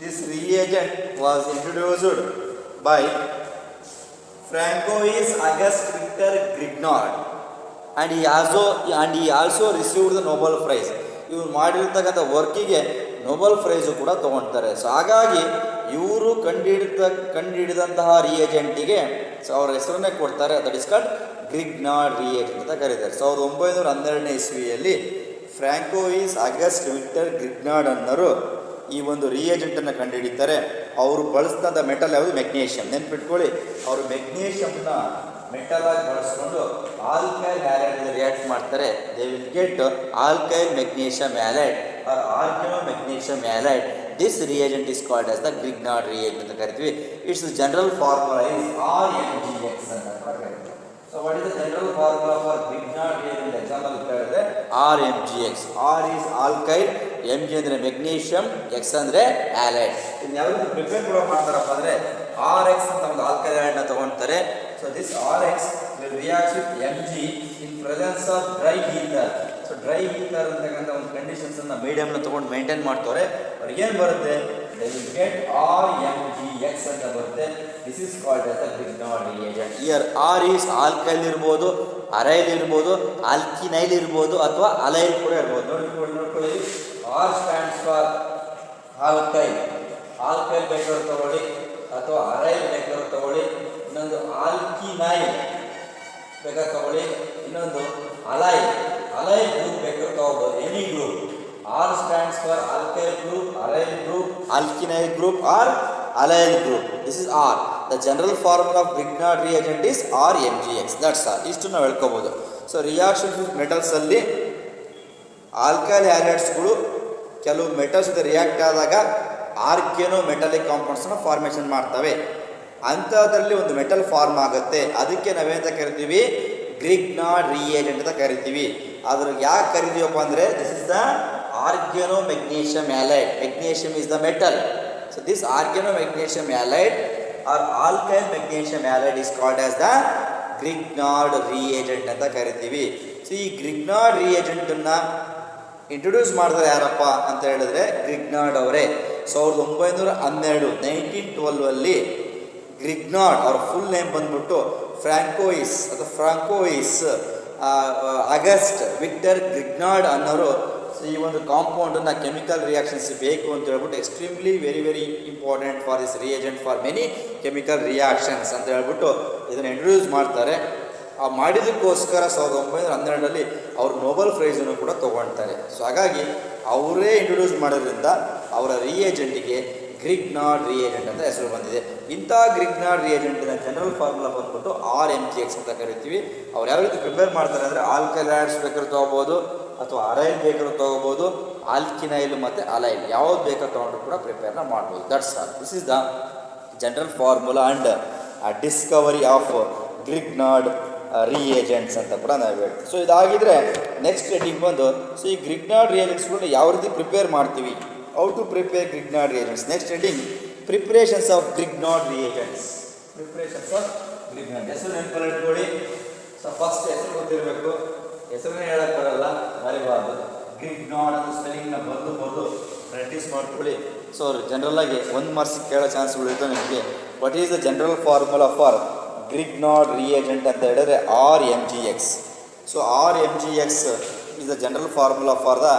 this reagent was introduced by Francois August Victor Grignard and he also received the Nobel Prize. ಇವ್ರು ಮಾಡಿರ್ತಕ್ಕಂಥ ವರ್ಕಿಗೆ Nobel price ಕೂಡ ತೊಗೊಳ್ತಾರೆ. ಸೊ ಹಾಗಾಗಿ ಇವರು ಕಂಡುಹಿಡಿದಂತಹ ರಿಯೇಜೆಂಟಿಗೆ ಸೊ ಅವರ ಹೆಸರನ್ನೇ ಕೊಡ್ತಾರೆ. That is called Grignard reagent ಅಂತ ಕರೀತಾರೆ. 1912ನೇ ಇಸ್ವಿಯಲ್ಲಿ ಫ್ರಾಂಕೋಯಿಸ್ ಅಗಸ್ಟ್ ವಿಕ್ಟರ್ ಗ್ರಿಗ್ನಾರ್ಡ್ ಅನ್ನೋರು ಈ ಒಂದು ರಿಯೇಜೆಂಟನ್ನು ಕಂಡುಹಿಡಿತಾರೆ. ಅವರು ಬಳಸಿದಂಥ ಮೆಟಲ್ ಯಾವುದು? ಮೆಗ್ನೀಷಿಯಂ. ನೆನ್ಪಿಟ್ಕೊಳ್ಳಿ, ಅವರು ಮೆಗ್ನೀಷಿಯಂನ ಮೆಟಲ್ ಆಗಿ ಬಳಸ್ಕೊಂಡು ಆಲ್ಕೈಲ್ ಹ್ಯಾಲೈಡ್ ರಿಯಾಕ್ಟ್ ಮಾಡ್ತಾರೆ. They will get alkyl magnesium halide or organo magnesium halide. This reagent is called as the Grignard reagent ಅಂತ ಕರಿತೀವಿ. Its general formula is RMgX ಅಂತ ಕರೀತೀವಿ. So what is the general formula for Grignard reagent? Example ಹೇಳಿದ್ರೆ RMgX. R is alkyl, Mg ಅಂದ್ರೆ magnesium, X ಅಂದ್ರೆ halide. ಇದನ್ನ ಯಾವ ರೀತಿ ಪ್ರಿಪೇರ್ ಕೂಡ ಮಾಡ್ತಾರಪ್ಪ ಅಂದ್ರೆ RX ಅಂತ ಒಂದು ಆಲ್ಕೈಲ್ ಹ್ಯಾಲೈಡ್ ನ ತಗೊಂತಾರೆ. So this RX will react with Mg in presence of dry ether. So dry ether ಅಂತಕ್ಕಂಥ ಒಂದು ಕಂಡೀಷನ್ಸ್ ಅನ್ನ ಮೀಡಿಯಂ ನ ತಗೊಂಡು ಮೇಂಟೈನ್ ಮಾಡ್ತಾರೆ. ಅವ್ರಿಗೆ ಏನು ಬರುತ್ತೆ? They will get RMgX ಅಂತ ಬರುತ್ತೆ. This is called as the Grignard reagent. Here R is alkyl ಇರ್ಬೋದು, ಅರೈಲ್ ಇರ್ಬೋದು, ಆಲ್ಕಿನೈಲ್ ಇರ್ಬೋದು ಅಥವಾ ಅಲೈಲ್ ಕೂಡ ಇರ್ಬೋದು. ನೋಡ್ಕೊಳ್ಳಿ, R stands for alkyl. Alkyl ಬೇಕಾದ್ರೂ ತಗೊಳ್ಳಿ ಅಥವಾ ಅರೈಲ್ ಬೇಕಾದ್ರೂ ತಗೊಳ್ಳಿ. ಇನ್ನೊಂದು ಆಲ್ಕಿನೈಲ್ ಬೇಕಾದ್ರೆ ತಗೊಳ್ಳಿ. ಇನ್ನೊಂದು ಅಲೈಲ್ ಗ್ರೂಪ್ ಬೇಕಾದ್ರೂ ತಗೋಬಹುದು. Any group. R stands for alkyl group, aryl group, alkynyl group or allyl group. This is R. The general formula of Grignard reagent is RMgX. That's all. ಇಷ್ಟು ನಾವು ಹೇಳ್ಕೋಬಹುದು. ಸೊ ರಿಯಾಕ್ಷನ್ ವಿತ್ ಮೆಟಲ್ಸ್ ಅಲ್ಲಿ alkyl ಹ್ಯಾಲೈಡ್ಸ್ಗಳು ಕೆಲವು metals ಜೊತೆ react ಆದಾಗ organo metallic ಕಾಂಪೌಂಡ್ಸ್ನ formation ಮಾಡ್ತವೆ. ಅಂಥದ್ರಲ್ಲಿ ಒಂದು metal form ಆಗುತ್ತೆ. ಅದಕ್ಕೆ ನಾವೇಂತ ಕರಿತೀವಿ? ಗ್ರಿಗ್ನಾರ್ಡ್ ರಿಯೇಜೆಂಟ್ ಅಂತ ಕರಿತೀವಿ. ಅದ್ರ ಯಾಕೆ ಕರಿತೀವಪ್ಪ ಅಂದರೆ this is the organo magnesium halide. Magnesium is the metal. So this organo magnesium halide or alkyl magnesium halide is called as the Grignard reagent ಅಂತ ಕರಿತೀವಿ. ಸೊ ಈ ಗ್ರಿಗ್ನಾರ್ಡ್ ರಿಯೇಜೆಂಟ್ ಅನ್ನ ಇಂಟ್ರೊಡ್ಯೂಸ್ ಮಾಡಿದ್ರೆ ಯಾರಪ್ಪ ಅಂತ ಹೇಳಿದ್ರೆ ಗ್ರಿಗ್ನಾರ್ಡ್ ಅವರೇ. 1912 1912 ಗ್ರಿಗ್ನಾರ್ಡ್ ಅವ್ರ ಫುಲ್ ನೇಮ್ ಬಂದ್ಬಿಟ್ಟು ಫ್ರಾಂಕೋಯಿಸ್ ಅಗಸ್ಟ್ ವಿಕ್ಟರ್ ಗ್ರಿಗ್ನಾರ್ಡ್ ಅನ್ನೋರು ಈ ಒಂದು ಕಾಂಪೌಂಡನ್ನು ಕೆಮಿಕಲ್ ರಿಯಾಕ್ಷನ್ಸ್ ಬೇಕು ಅಂತ ಹೇಳ್ಬಿಟ್ಟು extremely very important for this reagent for many chemical reactions ಅಂತ ಹೇಳ್ಬಿಟ್ಟು ಇದನ್ನು ಇಂಟ್ರೊಡ್ಯೂಸ್ ಮಾಡ್ತಾರೆ. ಆ ಮಾಡಿದ್ದಕ್ಕೋಸ್ಕರ 1912 ಅವರು ನೊಬೆಲ್ ಪ್ರೈಸನ್ನು ಕೂಡ ತೊಗೊಳ್ತಾರೆ. ಸೊ ಹಾಗಾಗಿ ಅವರೇ ಇಂಟ್ರೊಡ್ಯೂಸ್ ಮಾಡೋದ್ರಿಂದ ಅವರ ರಿಯೇಜೆಂಟಿಗೆ ಗ್ರಿಗ್ನಾರ್ಡ್ ರಿಯೇಜೆಂಟ್ ಅಂತ ಹೆಸರು ಬಂದಿದೆ. ಇಂಥ ಗ್ರಿಗ್ನಾರ್ಡ್ ರಿಯೇಜೆಂಟಿನ ಜನರಲ್ ಫಾರ್ಮುಲಾ ಬಂದ್ಬಿಟ್ಟು RMgX ಅಂತ ಕರಿತೀವಿ. ಅವ್ರು ಯಾವ ರೀತಿ ಪ್ರಿಪೇರ್ ಮಾಡ್ತಾರೆ ಅಂದರೆ ಆಲ್ಕೈಲ್ ಹ್ಯಾಲೈಡ್ಸ್ ಬೇಕಾದ್ರೂ ತೊಗೋಬೋದು ಅಥವಾ ಅರೈಲ್ ಬೇಕಾದ್ರೂ ತೊಗೋಬೋದು, ಆಲ್ಕಿನೈಲ್ ಮತ್ತು ಅಲೈಲ್ ಯಾವ್ದು ಬೇಕಾದ್ರೂ ತೊಗೊಂಡ್ರು ಕೂಡ ಪ್ರಿಪೇರ್ನ ಮಾಡ್ಬೋದು. That's all. This is the general formula and discovery of Grignard reagents ಅಂತ ಕೂಡ ನಾವು ಹೇಳ್ತೀವಿ. ಸೊ ಇದಾಗಿದ್ರೆ ನೆಕ್ಸ್ಟ್ ಹೆಡ್ಡಿಂಗ್ ಬಂದು ಸೊ ಈ ಗ್ರಿಗ್ನಾರ್ಡ್ ರಿಯೇಜೆಂಟ್ಸ್ಗಳನ್ನ ಯಾವ ರೀತಿ ಪ್ರಿಪೇರ್ ಮಾಡ್ತೀವಿ, how to prepare Grignard reagents. Next heading preparations of Grignard reagents. Preparations of Grignard ಹೆಸರು ನೆನಪಲ್ಲಿ ಇಟ್ಕೊಳ್ಳಿ. ಸೊ ಫಸ್ಟ್ ಹೆಸರು ಗೊತ್ತಿರಬೇಕು, ಹೆಸರನ್ನೇ ಹೇಳಕ್ಕೆ ಬರಲ್ಲ, ಬರೀಬಾರ್ದು. ಗ್ರಿಗ್ನಾರ್ಡ್ ಅಂತ ಸ್ಪೆಲ್ಲಿಂಗ್ನ ಬರೆದು ಪ್ರಾಕ್ಟೀಸ್ ಮಾಡ್ಕೊಳ್ಳಿ. ಸೊ ಜನರಲ್ಲಾಗಿ 1 ಮಾರ್ಕ್ಸಿಗೆ ಕೇಳೋ ಚಾನ್ಸ್ಗಳು ಇರ್ತವೆ ನಿಮಗೆ. What is the general formula for Grignard reagent ಅಂತ ಹೇಳಿದ್ರೆ RMgX. So RMgX is the general formula for the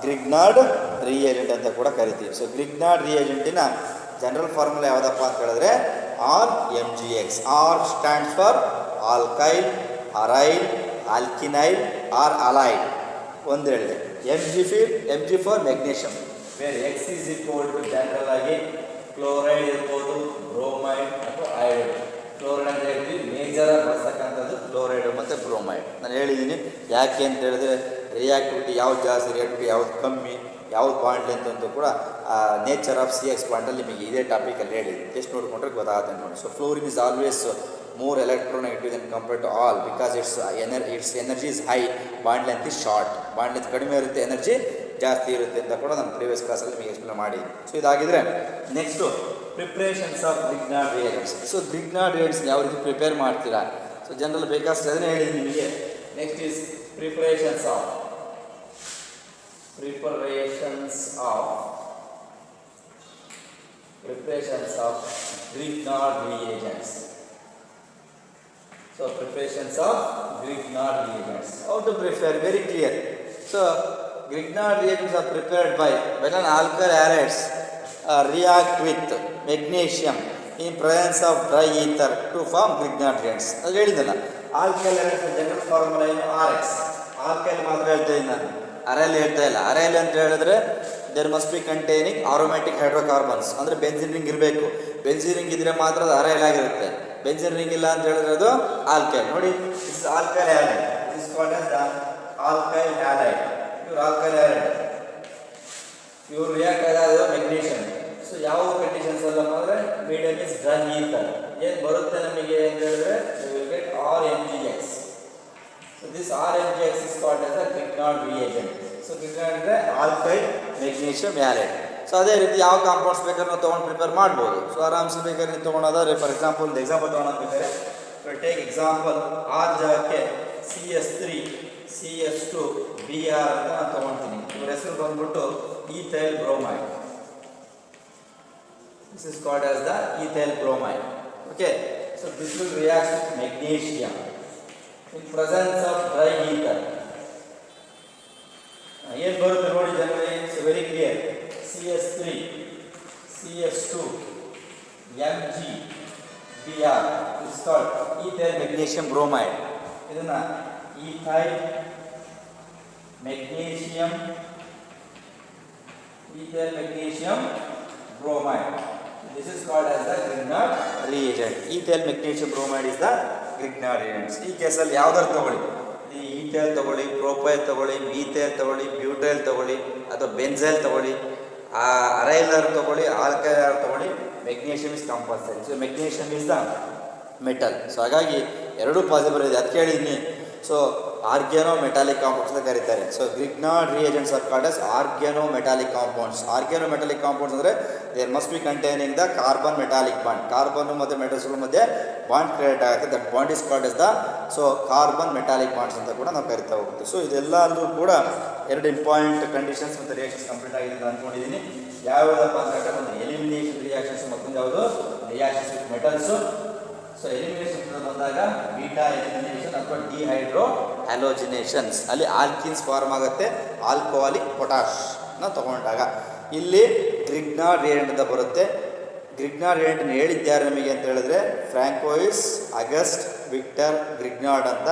Grignard reagent ಅಂತ ಕೂಡ ಕರಿತೀವಿ. ಸೊ ಗ್ರಿಗ್ನಾರ್ಡ್ ರಿಯೇಜೆಂಟಿನ ಜನರಲ್ ಫಾರ್ಮುಲಾ ಯಾವುದಪ್ಪ ಅಂತ ಹೇಳಿದ್ರೆ RMgX. R stands for alkyl, ಅರೈಲ್, ಆಲ್ಕಿನೈಲ್ R allied ಒಂದು ಹೇಳಿದೆ. Mg ಫಾರ್ ಮೆಗ್ನೀಷಿಯಂ, ಬೇರೆ X is equal to general ಆಗಿ ಕ್ಲೋರೈಡ್ ಇರ್ಬೋದು, ಬ್ರೋಮೈಡ್ ಅಥವಾ ಐರೈಡ್. ಕ್ಲೋರೈಡ್ ಅಂತ ಹೇಳ್ತೀವಿ, ಮೇಜರಾಗಿ ಬಳಸ್ತಕ್ಕಂಥದ್ದು ಕ್ಲೋರೈಡ್ ಮತ್ತು ಬ್ರೋಮೈಡ್. ನಾನು ಹೇಳಿದ್ದೀನಿ ಯಾಕೆ ಅಂತ ಹೇಳಿದ್ರೆ ರಿಯಾಕ್ಟಿವಿಟಿ ಯಾವ್ದು ಜಾಸ್ತಿ, ರಿಯಾಕ್ಟಿವಿಟಿ ಯಾವ್ದು ಕಮ್ಮಿ, ಯಾವ್ದು ಬಾಂಡ್ ಲೆಂತ್ ಅಂತೂ ಕೂಡ ನೇಚರ್ ಆಫ್ CX ಬಾಂಡಲ್ಲಿ ನಿಮಗೆ ಇದೇ ಟಾಪಿಕಲ್ಲಿ ಹೇಳಿದ್ದೀನಿ. ಟೆಸ್ಟ್ ನೋಡಿಕೊಂಡ್ರೆ ಗೊತ್ತಾಗುತ್ತೆ ನೋಡಿ. So fluorine is always more electronegative than compared to all because its energy is high, bond length is short. Bond length ಕಡಿಮೆ ಇರುತ್ತೆ, ಎನರ್ಜಿ ಜಾಸ್ತಿ ಇರುತ್ತೆ ಅಂತ ಕೂಡ ನಾನು ಪ್ರೀವಿಯಸ್ ಕ್ಲಾಸಲ್ಲಿ ನಿಮಗೆ ಎಕ್ಸ್ಪ್ಲೇನ್ ಮಾಡಿದ್ದೀನಿ. ಸೊ ಇದಾಗಿದ್ರೆ next preparations of Grignard reagents. So Grignard reagents ಯಾವ ರೀತಿ ಪ್ರಿಪೇರ್ ಮಾಡ್ತೀರಾ? ಸೊ ಜನರಲ್ ಬೇಕಾದಷ್ಟು ಅದನ್ನೇ ಹೇಳಿದ್ದೀನಿ ನಿಮಗೆ. Next is preparations of Grignard reagents. So preparations of Grignard reagents. How to prepare? Very clear. So Grignard reagents are prepared by when an alkyl halides react with magnesium in presence of dry ether to form Grignard reagents. ಅದು ಹೇಳಿದ್ದಲ್ಲ, alkyl halides general formula ಏನು RX. Alkyl ಮಾತ್ರ ಹೇಳ್ತಾ ಇದ್ದೀನಿ ನಾನು, ಅರೈಲ್ ಹೇಳ್ತಾ ಇಲ್ಲ. Aryl ಅಂತ ಹೇಳಿದ್ರೆ there must be containing aromatic hydrocarbons, ಅಂದರೆ ಬೆನ್ಸಿನ್ ರಿಂಗ್ ಇರಬೇಕು. ಬೆನ್ಸಿನ್ ರಿಂಗ್ ಇದ್ರೆ ಮಾತ್ರ ಅದು ಅರೈಲ್ ಆಗಿರುತ್ತೆ. ಬೆನ್ಸಿನ್ ರಿಂಗ್ ಇಲ್ಲ ಅಂತ ಹೇಳಿದ್ರೆ ಅದು ಆಲ್ಕೈಲ್. ನೋಡಿ, this is alkyl halide, this is called as the alkyl halide. ಇವ್ರು ಆಲ್ಕೈಲ್ ಹ್ಯಾಲೈಡ್, ಇವರು ರಿಯಾಕ್ಟ್ ಆಗೋದು ಮೆಗ್ನೀಷಿಯಂ. ಸೊ ಯಾವ ಕಂಡೀಷನ್ಸ್ ಅಲ್ಲಪ್ಪ ಅಂದರೆ ಮೀಡಿಯಮ್ ಇಸ್ ಡ್ರೈ ಈಥರ್. ಏನು ಬರುತ್ತೆ ನಮಗೆ ಅಂತ ಹೇಳಿದ್ರೆ will get RMgX. So this RMgX is called as the Grignard reagent. So Grignard ಅಂದರೆ ಆಲ್ಕೈಲ್ ಮೆಗ್ನೀಷಿಯಂ ಹ್ಯಾಲೈಡ್. ಸೊ ಅದೇ ರೀತಿ ಯಾವ ಕಾಂಪೌಂಡ್ಸ್ ಬೇಕಾದ್ರೆ ನಾವು ತೊಗೊಂಡು ಪ್ರಿಪೇರ್ ಮಾಡ್ಬೋದು. ಸೊ ಆರಾಮ್ಸೆ ಬೇಕಾದ್ರೆ ನೀವು ತೊಗೊಳೋದಾದ್ರೆ, ಫಾರ್ ಎಕ್ಸಾಂಪಲ್ ಒಂದು ಎಕ್ಸಾಂಪಲ್ ತೊಗೊಳೋದಾದ್ರೆ, ಟೇಕ್ ಎಕ್ಸಾಂಪಲ್ ಆರ್ ಜಾಗಕ್ಕೆ CS3 CS2 BR ಅಂತ ನಾನು ತೊಗೊಳ್ತೀನಿ. ಇವ್ರ ಹೆಸರು ಬಂದ್ಬಿಟ್ಟು ethyl bromide. This is called as the ethyl bromide. Okay, so this will react with magnesium in presence of dry ether. ಏನು ಬರುತ್ತೆ ನೋಡಿ ಜನರೇ, it's very clear. CS3 CS2 Mg Br is called ethyl magnesium bromide. ಇದನ್ನ ethyl magnesium bromide. This is called as the Grignard reagent. Ethyl magnesium bromide is the Grignard reagent. ಈ ಕೇಸಲ್ಲಿ ಯಾವ್ದಾರು ತಗೊಳ್ಳಿ, ಈ ಈಥೈಲ್ ತಗೊಳ್ಳಿ, ಪ್ರೋಪೈಲ್ ತಗೊಳ್ಳಿ, ಮೀಥೈಲ್ ತಗೊಳ್ಳಿ, butyl ತಗೊಳ್ಳಿ, ಅಥವಾ ಬೆನ್ಸೈಲ್ ತಗೊಳ್ಳಿ, ಅರೈಲರ್ ತಗೊಳ್ಳಿ, ಆಲ್ಕೈಲರ್ ತಗೊಳ್ಳಿ, magnesium is compulsory. So magnesium is the metal. So ಹಾಗಾಗಿ ಎರಡೂ ಪಾಸಿಬಲ್ ಇದೆ. ಅದಕ್ಕೆ ಹೇಳಿದ್ದೀನಿ. ಸೊ ಆರ್ಗ್ಯಾನೋ ಮೆಟಾಲಿಕ್ ಕಾಂಪೌಂಡ್ಸ್ ಅಂತ ಕರೀತಾರೆ. So Grignard reagents are called as organometallic compounds. Organometallic compounds ಅಂದರೆ there must be containing the carbon metallic bond. Carbon ಮತ್ತು ಮೆಟಲ್ಸ್ಗಳ ಮಧ್ಯೆ ಬಾಂಡ್ ಕ್ರಿಯೇಟ್ ಆಗುತ್ತೆ. That bond is called as the carbon metallic bonds ಅಂತ ಕೂಡ ನಾವು ಕರಿತಾ ಹೋಗ್ತೀವಿ. ಸೊ ಇದೆಲ್ಲದೂ ಕೂಡ ಎರಡು ಇಂಪಾರ್ಟೆಂಟ್ ಕಂಡೀಷನ್ಸ್ ಮತ್ತು ರಿಯಾಕ್ಷನ್ಸ್ ಕಂಪ್ಲೀಟ್ ಆಗಿದೆ ಅಂತ ಅಂದ್ಕೊಂಡಿದ್ದೀನಿ. ಯಾವುದಪ್ಪ ಅಂತ ಒಂದು ಎಲಿಮಿನೇಷನ್ ರಿಯಾಕ್ಷನ್ಸ್, ಮತ್ತೊಂದು ಯಾವುದು reactions with metals. So elimination ಬಂದಾಗ ಬೀಟಾ ಎಲಿಮಿನೇಷನ್ ಅಥವಾ ಡಿಹೈಡ್ರೋ ಹ್ಯಾಲೋಜಿನೇಷನ್ಸ್, ಅಲ್ಲಿ ಆಲ್ಕಿನ್ಸ್ ಫಾರ್ಮ್ ಆಗುತ್ತೆ, ಆಲ್ಕೋಹಾಲಿಕ್ ಪೊಟ್ಯಾಶ್ನ ತಗೊಂಡಾಗ. ಇಲ್ಲಿ Grignard reagent ಅಂತ ಬರುತ್ತೆ. Grignard reagent ಹೇಳಿದ್ದಾರೆ ನಮಗೆ ಅಂತ ಹೇಳಿದ್ರೆ ಫ್ರಾಂಕೋಯಿಸ್ ಅಗಸ್ಟ್ ವಿಕ್ಟರ್ Grignard ಅಂತ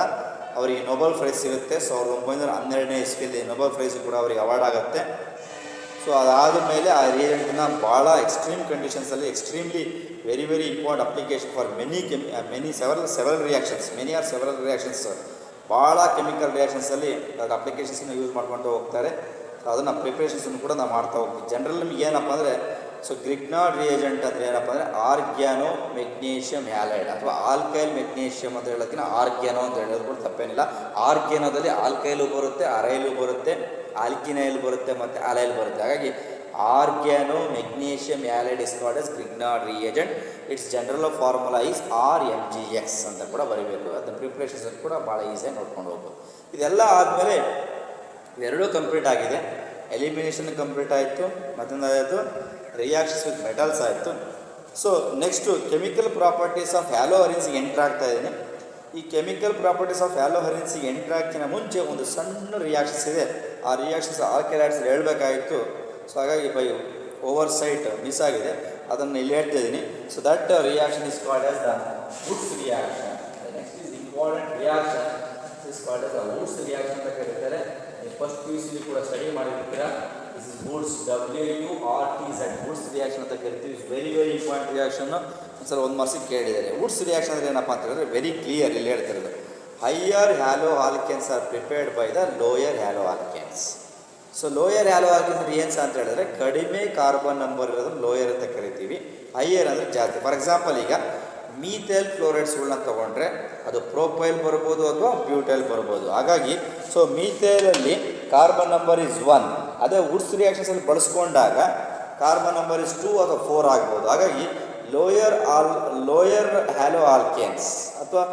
ಅವರಿಗೆ ನೊಬೆಲ್ ಪ್ರೈಸ್ ಸಿಗುತ್ತೆ. 1912ನೇ ಇಸ್ವಿಯಲ್ಲಿ ನೊಬೆಲ್ ಪ್ರೈಸ್ ಕೂಡ ಅವರಿಗೆ ಅವಾರ್ಡ್ ಆಗುತ್ತೆ. ಸೊ ಅದಾದ ಮೇಲೆ ಆ ರಿಯೇಜೆಂಟ್ನ ಭಾಳ ಎಕ್ಸ್ಟ್ರೀಮ್ ಕಂಡೀಷನ್ಸಲ್ಲಿ extremely very very important application for several reactions ಭಾಳ ಕೆಮಿಕಲ್ ರಿಯಾಕ್ಷನ್ಸಲ್ಲಿ ಅದು ಅಪ್ಲಿಕೇಶನ್ಸ್ನ ಯೂಸ್ ಮಾಡ್ಕೊಂಡು ಹೋಗ್ತಾರೆ. ಅದನ್ನು ಪ್ರಿಪ್ರೇಷನ್ಸನ್ನು ಕೂಡ ನಾವು ಮಾಡ್ತಾ ಹೋಗ್ತೀವಿ. ಜನರಲ್ ನಮಗೆ ಏನಪ್ಪ ಅಂದರೆ, ಸೊ Grignard reagent ಅಂದರೆ ಏನಪ್ಪ ಅಂದರೆ ಆರ್ಗ್ಯಾನೋ ಮೆಗ್ನೀಷಿಯಮ್ ಹ್ಯಾಲೈಡ್ ಅಥವಾ ಆಲ್ಕೈಲ್ ಮೆಗ್ನೀಷಿಯಮ್ ಅಂತ ಹೇಳೋದಕ್ಕಿಂತ ಆರ್ಗ್ಯಾನೋ ಅಂತ ಹೇಳೋದು ಕೂಡ ತಪ್ಪೇನಿಲ್ಲ. ಆರ್ಗ್ಯಾನೋದಲ್ಲಿ ಆಲ್ಕೈಲು ಬರುತ್ತೆ, ಅರೈಲು ಬರುತ್ತೆ, ಆಲ್ಕಿನೈಲ್ ಬರುತ್ತೆ ಮತ್ತು ಅಲೈಲ್ ಬರುತ್ತೆ. ಹಾಗಾಗಿ organo magnesium halide is called S Grignard reagent. It's general formula is RMgX ಅಂತ ಕೂಡ ಬರೀಬೇಕು. ಅದನ್ನ ಪ್ರಿಪ್ರೇಷನ್ಸ್ ಕೂಡ ಭಾಳ ಈಸಿಯಾಗಿ ನೋಡ್ಕೊಂಡು ಹೋಗ್ಬೋದು. ಇದೆಲ್ಲ ಆದಮೇಲೆ ಎರಡೂ ಕಂಪ್ಲೀಟ್ ಆಗಿದೆ. ಎಲಿಮಿನೇಷನ್ ಕಂಪ್ಲೀಟ್ ಆಯಿತು, ಮತ್ತೊಂದಾಯಿತು ರಿಯಾಕ್ಷನ್ಸ್ ವಿತ್ ಮೆಟಲ್ಸ್ ಆಯಿತು. So next chemical properties of ಹ್ಯಾಲೋಹರಿನ್ಸ್ಗೆ ಎಂಟ್ರ್ ಆಗ್ತಾ ಇದ್ದೀನಿ. ಈ ಕೆಮಿಕಲ್ ಪ್ರಾಪರ್ಟೀಸ್ ಆಫ್ ಹ್ಯಾಲೋಹರಿನ್ಸ್ಗೆ ಎಂಟ್ರ್ ಆಗ್ತಿನ ಮುಂಚೆ ಒಂದು ಸಣ್ಣ ರಿಯಾಕ್ಷನ್ಸ್ ಇದೆ. ಆ ರಿಯಾಕ್ಷನ್ಸ್ ಆಲ್ಕೈಲೈಡ್ಸ್ ಹೇಳಬೇಕಾಗಿತ್ತು. ಸೊ ಹಾಗಾಗಿ ಬೈ ಓವರ್ ಸೈಟ್ ಮಿಸ್ ಆಗಿದೆ, ಅದನ್ನು ಇಲ್ಲಿ ಹೇಳ್ತಾ ಇದ್ದೀನಿ. So that reaction is called as the Wurtz reaction. Next is important reaction is called as the Wurtz reaction ಅಂತ ಕರೀತಾರೆ. ಫಸ್ಟ್ PUC ಕೂಡ ಸ್ಟಡಿ ಮಾಡಿರ್ತೀರಾ. This is Wurtz, WURTZ, Wurtz reaction ಅಂತ ಕರಿತೀವಿ. ಇಸ್ ವೆರಿ ವೆರಿ ಇಂಪಾರ್ಟೆಂಟ್ ರಿಯಾಕ್ಷನ್ನು. ಒಂದ್ಸಲ ಒಂದು ಮಾರ್ಕ್ಸಿಗೆ ಕೇಳಿದ್ದಾರೆ. ವುಡ್ಸ್ ರಿಯಾಕ್ಷನ್ ಅಂದರೆ ಏನಪ್ಪ ಅಂತ ಹೇಳಿದ್ರೆ ವೆರಿ ಕ್ಲಿಯರ್ ಇಲ್ಲಿ ಹೇಳ್ತಿರೋದು. Higher haloalkanes are prepared by the lower haloalkanes. So lower haloalkanes ಏನು ಅಂತ ಹೇಳಿದ್ರೆ ಕಡಿಮೆ ಕಾರ್ಬನ್ ನಂಬರ್ ಇರೋದನ್ನು ಲೋಯರ್ ಅಂತ ಕರಿತೀವಿ. ಹೈಯರ್ ಅಂದರೆ ಜಾಸ್ತಿ. ಫಾರ್ ಎಕ್ಸಾಂಪಲ್ ಈಗ ಮೀಥೈಲ್ ಕ್ಲೋರೈಡ್ಸ್ಗಳನ್ನ ತೊಗೊಂಡ್ರೆ ಅದು ಪ್ರೋಪೈಲ್ ಬರ್ಬೋದು ಅಥವಾ ಬ್ಯೂಟೈಲ್ ಬರ್ಬೋದು. ಹಾಗಾಗಿ ಸೊ ಮೀಥೈಲಲ್ಲಿ ಕಾರ್ಬನ್ ನಂಬರ್ ಇಸ್ 1, ಅದೇ ವುಡ್ಸ್ ರಿಯಾಕ್ಷನ್ಸಲ್ಲಿ ಬಳಸ್ಕೊಂಡಾಗ ಕಾರ್ಬನ್ ನಂಬರ್ ಇಸ್ 2 ಅಥವಾ 4 ಆಗ್ಬೋದು. ಹಾಗಾಗಿ ಲೋಯರ್ ಹ್ಯಾಲೋ ಆಲ್ಕೆನ್ಸ್ ಅಥವಾ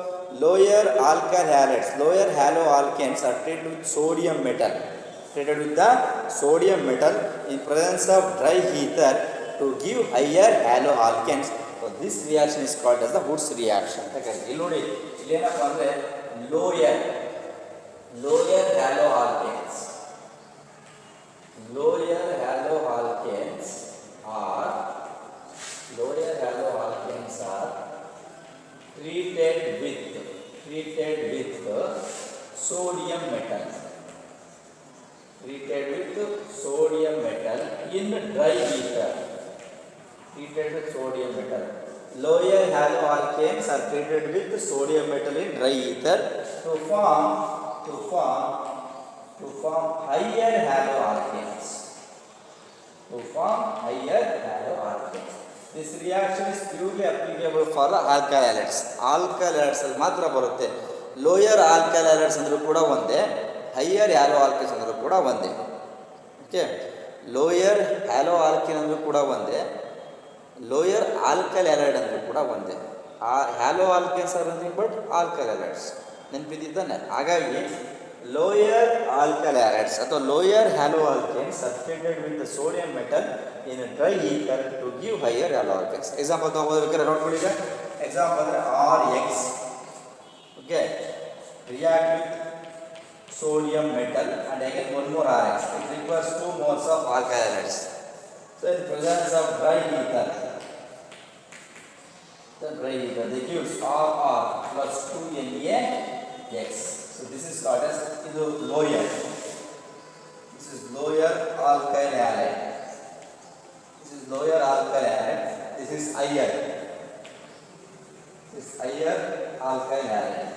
lower alkyl halides, lower haloalkanes are treated with sodium metal in presence of dry ether to give higher halo alkenes. So this reaction is called as the Woods reaction ಅಂತ ಕರೀತೀವಿ. ಇಲ್ಲಿ ನೋಡಿ, ಇಲ್ಲೇನಪ್ಪ ಅಂದರೆ lower haloalkanes lower haloalkanes are treated with sodium metal. Treated with sodium metal in dry ether. Treated with sodium metal. Lower haloalkanes are treated with sodium metal in dry ether to form higher haloalkanes. This reaction is purely applicable for alkyl halides. Alkyl halides ಅಲ್ಲಿ ಮಾತ್ರ ಬರುತ್ತೆ. Lower alkyl halides ಅಂದರೂ ಕೂಡ ಒಂದೇ, higher hello ಆಲ್ಕೈನ್ಸ್ ಅಂದರೂ ಕೂಡ ಒಂದೇ. Okay, lower hello alkene ಅಂದರೂ ಕೂಡ ಒಂದೇ, ಲೋಯರ್ ಆಲ್ಕೈಲ್ ಹ್ಯಾಲೈಡ್ ಅಂದರೂ ಕೂಡ ಒಂದೇ. ಆ haloalkanes are nothing but alkyl halides. ನೆನಪಿದ್ದಾನೆ? ಹಾಗಾಗಿ ಲೋಯರ್ ಆಲ್ಕೈಲ್ ಹ್ಯಾಲೈಡ್ಸ್ ಅಥವಾ lower haloalkanes substituted with sodium metal in dry ether to give higher haloalkanes. Example ತಗೋಬೇಕಾದ್ರೆ ನೋಡ್ಕೊಳ್ಳಿ. ಈಗ ಎಕ್ಸಾಂಪಲ್ ಅಂದರೆ RX. Okay, react with sodium metal and again one more RX. It requires 2 moles of alkyl halides. So in presence of dry ether, they gives RR plus 2NaX. So this is called as lower. This is lower alkyl halide. This is lower alkyl halide. This is higher. This is higher alkyl halide.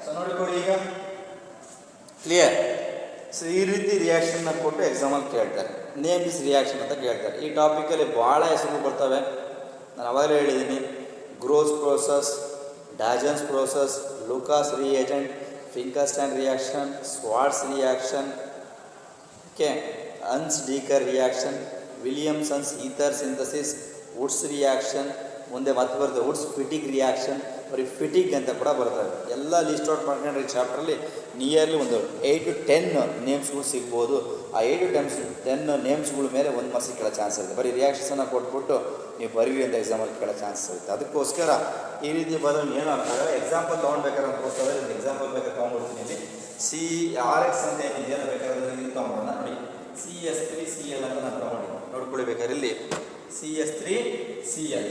So ನೋಡಿಕೊಳ್ಳಿ ಈಗ clear. So ಈ ರೀತಿ ರಿಯಾಕ್ಷನ್ನ ಕೊಟ್ಟು ಎಕ್ಸಾಮಲ್ಲಿ ಕೇಳ್ತಾರೆ. Name this reaction ಅಂತ ಕೇಳ್ತಾರೆ. ಈ ಟಾಪಿಕಲ್ಲಿ ಭಾಳ ಹೆಸರು ಬರ್ತವೆ. ನಾನು ಅವಾಗಲೇ ಹೇಳಿದ್ದೀನಿ, Groves process, Darzens process, Lucas reagent, Finkelstein reaction, Swarts reaction, okay, Hunsdiecker reaction, Williamson's ether synthesis, Wurtz reaction, ಮುಂದೆ ಮತ್ತೆ ಬರ್ತದೆ ವುಡ್ಸ್ ಫಿಟಿಗ್ ರಿಯಾಕ್ಷನ್, ಬರೀ ಫಿಟಿಗ್ ಅಂತ ಕೂಡ ಬರ್ತವೆ. ಎಲ್ಲ ಲಿಸ್ಟ್ ಔಟ್ ಮಾಡ್ಕೊಂಡ್ರೆ ಈ ಚಾಪ್ಟ್ರಲ್ಲಿ ನಿಯರ್ಲಿ ಒಂದು 8 to 10 ನೇಮ್ಸ್ಗಳು ಸಿಗ್ಬೋದು. ಆ 8 to 10 ನೇಮ್ಸ್ಗಳ ಮೇಲೆ 1 ಮಾರ್ಕ್ಸ್ ಕೇಳೋ ಚಾನ್ಸ್ ಇರುತ್ತೆ. ಬರೀ ರಿಯಾಕ್ಷನ್ಸನ್ನು ಕೊಟ್ಬಿಟ್ಟು ನೀವು ಬರೀರಿ ಅಂತ ಎಕ್ಸಾಮಲ್ಲಿ ಕೇಳೋ ಚಾನ್ಸ್ ಇರುತ್ತೆ. ಅದಕ್ಕೋಸ್ಕರ ಈ ರೀತಿ ಬರೋದು ಏನು ಆಗ್ತದೆ, ಎಕ್ಸಾಂಪಲ್ ತೊಗೊಂಡ್ಬೇಕಾದ್ರೆ ಅನ್ಕೋತಾರೆ. ಎಕ್ಸಾಂಪಲ್ ಬೇಕಾದ್ರೆ ತೊಗೊಂಡ್ಬಿಡ್ತೀನಿ. ಇಲ್ಲಿ RX ಅಂತ ಏನಿದೆಯಲ್ಲ ಬೇಕಾದ್ರೆ ಇಲ್ಲಿ ತೊಗೊಂಡೋಣ ನೋಡಿ. CS3Cl ಅಂತ ನಾನು ತೊಗೊಂಡಿದ್ದೀನಿ. ನೋಡ್ಕೊಳ್ಳಿ ಬೇಕಾದ್ರೆ ಇಲ್ಲಿ CS3Cl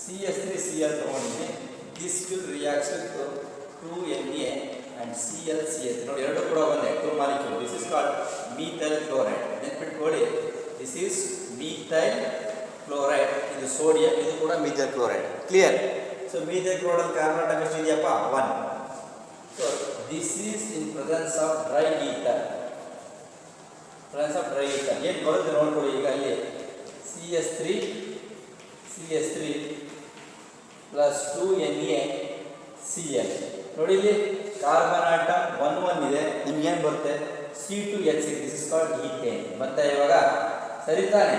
CS3Cl ತೊಗೊಂಡಿದ್ದೀನಿ. This will react with 2Na and ClCH. ನೋಡಿ ಎರಡು ಕೂಡ ಒಂದೇ 2 molecule. This is called methyl chloride. ನೆನ್ಪಿಟ್ಕೊಳ್ಳಿ, ದಿಸ್ ಈಸ್ ಮೀಥೈಲ್ ಕ್ಲೋರೈಡ್. ಇದು ಸೋಡಿಯಂ, ಇದು ಕೂಡ methyl chloride. Clear? So methyl chloride carbon atom ಎಷ್ಟು ಇದೆಯಪ್ಪ? 1. So this is in presence of dry ether. ಏನು ಬರುತ್ತೆ ನೋಡ್ಕೊಳ್ಳಿ. ಈಗ ಇಲ್ಲಿ CS3 ಪ್ಲಸ್ 2NaCl. ನೋಡಿ ಇಲ್ಲಿ ಕಾರ್ಬನ್ ಆಟಮ್ 1 ಇದೆ. ನಿಮ್ಗೇನು ಬರುತ್ತೆ? C2H6. This is called ethane. ಮತ್ತೆ ಇವಾಗ ಸರಿತಾನೆ?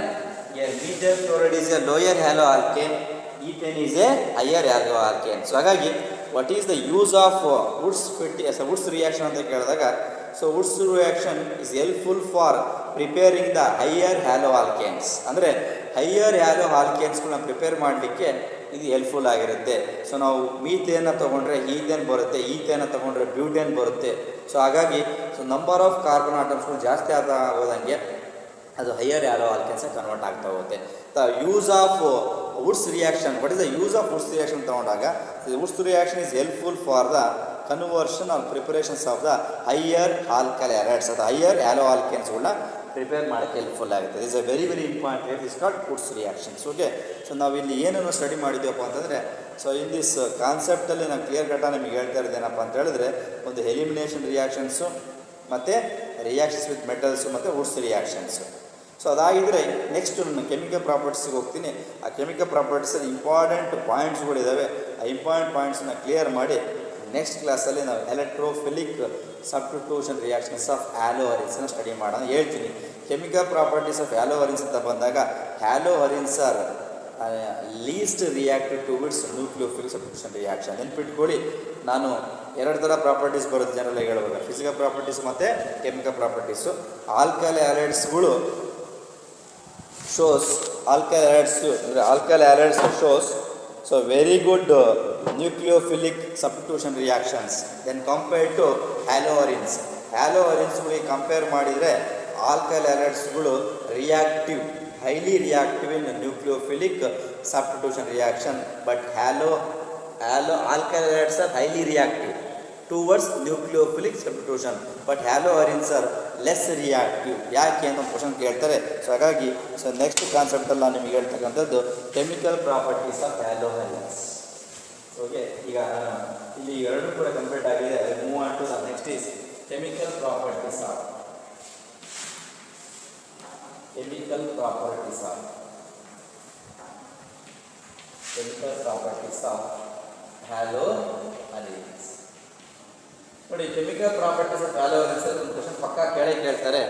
Methyl chloride is a lower haloalkane, ethane is a higher haloalkane. So ಹಾಗಾಗಿ what is the use of Wurtz reaction ಅಂತ ಕೇಳಿದಾಗ, so Wurtz reaction is helpful for preparing the higher haloalkanes. ಅಂದರೆ higher ಹ್ಯಾಲೋ ಆಲ್ಕೇನ್ಸ್ಗಳನ್ನ prepare ಮಾಡಲಿಕ್ಕೆ ಇದು helpful ಆಗಿರುತ್ತೆ. So ನಾವು ಮೀಥೇನ ತೊಗೊಂಡ್ರೆ ಈಥೇನ್ ಬರುತ್ತೆ, ಈಥೇನ ತೊಗೊಂಡ್ರೆ ಬ್ಯೂಟೇನ್ ಬರುತ್ತೆ. ಸೊ ಹಾಗಾಗಿ ನಂಬರ್ ಆಫ್ ಕಾರ್ಬನ್ ಆಟಮ್ಸ್ಗಳು ಜಾಸ್ತಿ ಹೋದಂಗೆ ಅದು ಹೈಯರ್ ಹ್ಯಾಲೋ ಆಲ್ಕೇನ್ಸ್ ಕನ್ವರ್ಟ್ ಆಗ್ತಾ ಹೋಗುತ್ತೆ. The use of Wurtz reaction, what is the use of Wurtz reaction ತೊಗೊಂಡಾಗ, Wurtz reaction is helpful for the conversion or preparations of the higher alkyl halides ಅಥವಾ higher ಹ್ಯಾಲೋ ಆಲ್ಕೇನ್ಸ್ಗಳನ್ನ prepare ಮಾಡೋಕ್ಕೆ helpful ಆಗುತ್ತೆ. Is a very important. Is called Wurtz reactions. Okay, so ನಾವು ಇಲ್ಲಿ ಏನನ್ನು study ಮಾಡಿದ್ದೀವಪ್ಪ ಅಂತಂದರೆ, ಸೊ ಇನ್ ದಿಸ್ ಕಾನ್ಸೆಪ್ಟಲ್ಲಿ ನಾನು ಕ್ಲಿಯರ್ ಕಟ್ಟ ನಿಮಗೆ ಹೇಳ್ತಾ ಇದ್ದೇನಪ್ಪ ಅಂತ ಹೇಳಿದ್ರೆ, ಒಂದು ಎಲಿಮಿನೇಷನ್ ರಿಯಾಕ್ಷನ್ಸು ಮತ್ತು ರಿಯಾಕ್ಷನ್ಸ್ ವಿತ್ ಮೆಟಲ್ಸು ಮತ್ತು ವುಡ್ಸ್ ರಿಯಾಕ್ಷನ್ಸು. ಸೊ ಅದಾಗಿದ್ದರೆ ನೆಕ್ಸ್ಟ್ ನಾನು ಕೆಮಿಕಲ್ ಪ್ರಾಪರ್ಟೀಸ್ಗೆ ಹೋಗ್ತೀನಿ. ಆ ಕೆಮಿಕಲ್ ಪ್ರಾಪರ್ಟೀಸಲ್ಲಿ ಇಂಪಾರ್ಟೆಂಟ್ ಪಾಯಿಂಟ್ಸ್ಗಳಿದ್ದಾವೆ. ಆ ಇಂಪಾರ್ಟೆಂಟ್ ಪಾಯಿಂಟ್ಸನ್ನ ಕ್ಲಿಯರ್ ಮಾಡಿ ನೆಕ್ಸ್ಟ್ ಕ್ಲಾಸಲ್ಲಿ ನಾವು ಎಲೆಕ್ಟ್ರೋಫಿಲಿಕ್ ಸಬ್ಸ್ಟಿಟ್ಯೂಷನ್ ರಿಯಾಕ್ಷನ್ಸ್ ಆಫ್ ಹ್ಯಾಲೋಹರಿನ್ಸನ್ನು ಸ್ಟಡಿ ಮಾಡೋಣ ಹೇಳ್ತೀನಿ. ಕೆಮಿಕಲ್ ಪ್ರಾಪರ್ಟೀಸ್ ಆಫ್ ಹ್ಯಾಲೋಹರಿನ್ಸ್ ಅಂತ ಬಂದಾಗ, haloarenes are least reactive to its nucleophilic substitution reaction. ನೆನ್ಪಿಟ್ಕೊಳ್ಳಿ, ನಾನು 2 ಥರ ಪ್ರಾಪರ್ಟೀಸ್ ಬರುತ್ತೆ ಜನರಲ್ ಹೇಳುವಾಗ, ಫಿಸಿಕಲ್ ಪ್ರಾಪರ್ಟೀಸ್ ಮತ್ತು chemical properties. Alkyl ಹ್ಯಾಲೈಡ್ಸ್ಗಳು shows alkyl halides shows so very good nucleophilic substitution reactions then compared to haloarines. ಹ್ಯಾಲೋ ಅರಿನ್ಸ್ಗಳಿಗೆ ಕಂಪೇರ್ ಮಾಡಿದರೆ alkyl ಹ್ಯಾಲೈಡ್ಸ್ಗಳು reactive, highly reactive in nucleophilic substitution reaction. But alkyl halides are highly reactive towards nucleophilic substitution, but haloarenes are less reactive. ಯಾಕೆ ಅಂತ question ಕೇಳ್ತಾರೆ. So ಹಾಗಾಗಿ next ಕಾನ್ಸೆಪ್ಟಲ್ಲಿ ನಾನು ನಿಮಗೆ ಹೇಳ್ತಕ್ಕಂಥದ್ದು chemical properties of halides. Okay, ಈಗ ಇಲ್ಲಿ ಎರಡು ಕೂಡ ಕಂಪ್ಲೀಟ್ ಆಗಿದೆ. Move on to the next is chemical properties of halides. ನೋಡಿ, ಕೆಮಿಕಲ್ ಪ್ರಾಪರ್ಟೀಸ್ ಆಫ್ ಹ್ಯಾಲೋಹೈಡ್ಸ್ ಒಂದು ಕ್ವಶನ್ ಪಕ್ಕ ಕೇಳ್ತಾರೆ.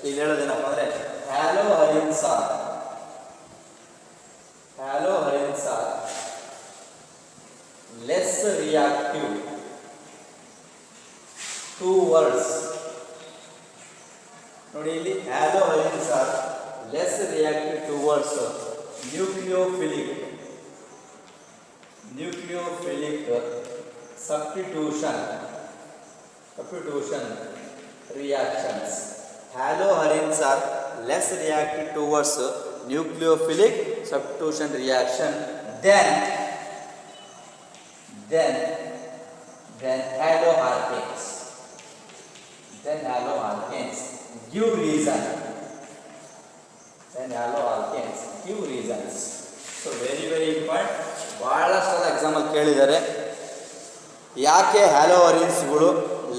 ಇಲ್ಲಿ ಹೇಳೋದೇನಪ್ಪ ಅಂದರೆ halides are less reactive towards. ನೋಡಿ, ಇಲ್ಲಿ halides are less reactive towards nucleophilic substitution reactions. Haloarenes are less reactive towards nucleophilic substitution reaction than haloalkanes. Give reasons. So very important. ಭಾಳಷ್ಟು ಎಕ್ಸಾಮಲ್ಲಿ ಕೇಳಿದ್ದಾರೆ, ಯಾಕೆ ಹ್ಯಾಲೋಅರಿನ್ಸ್ಗಳು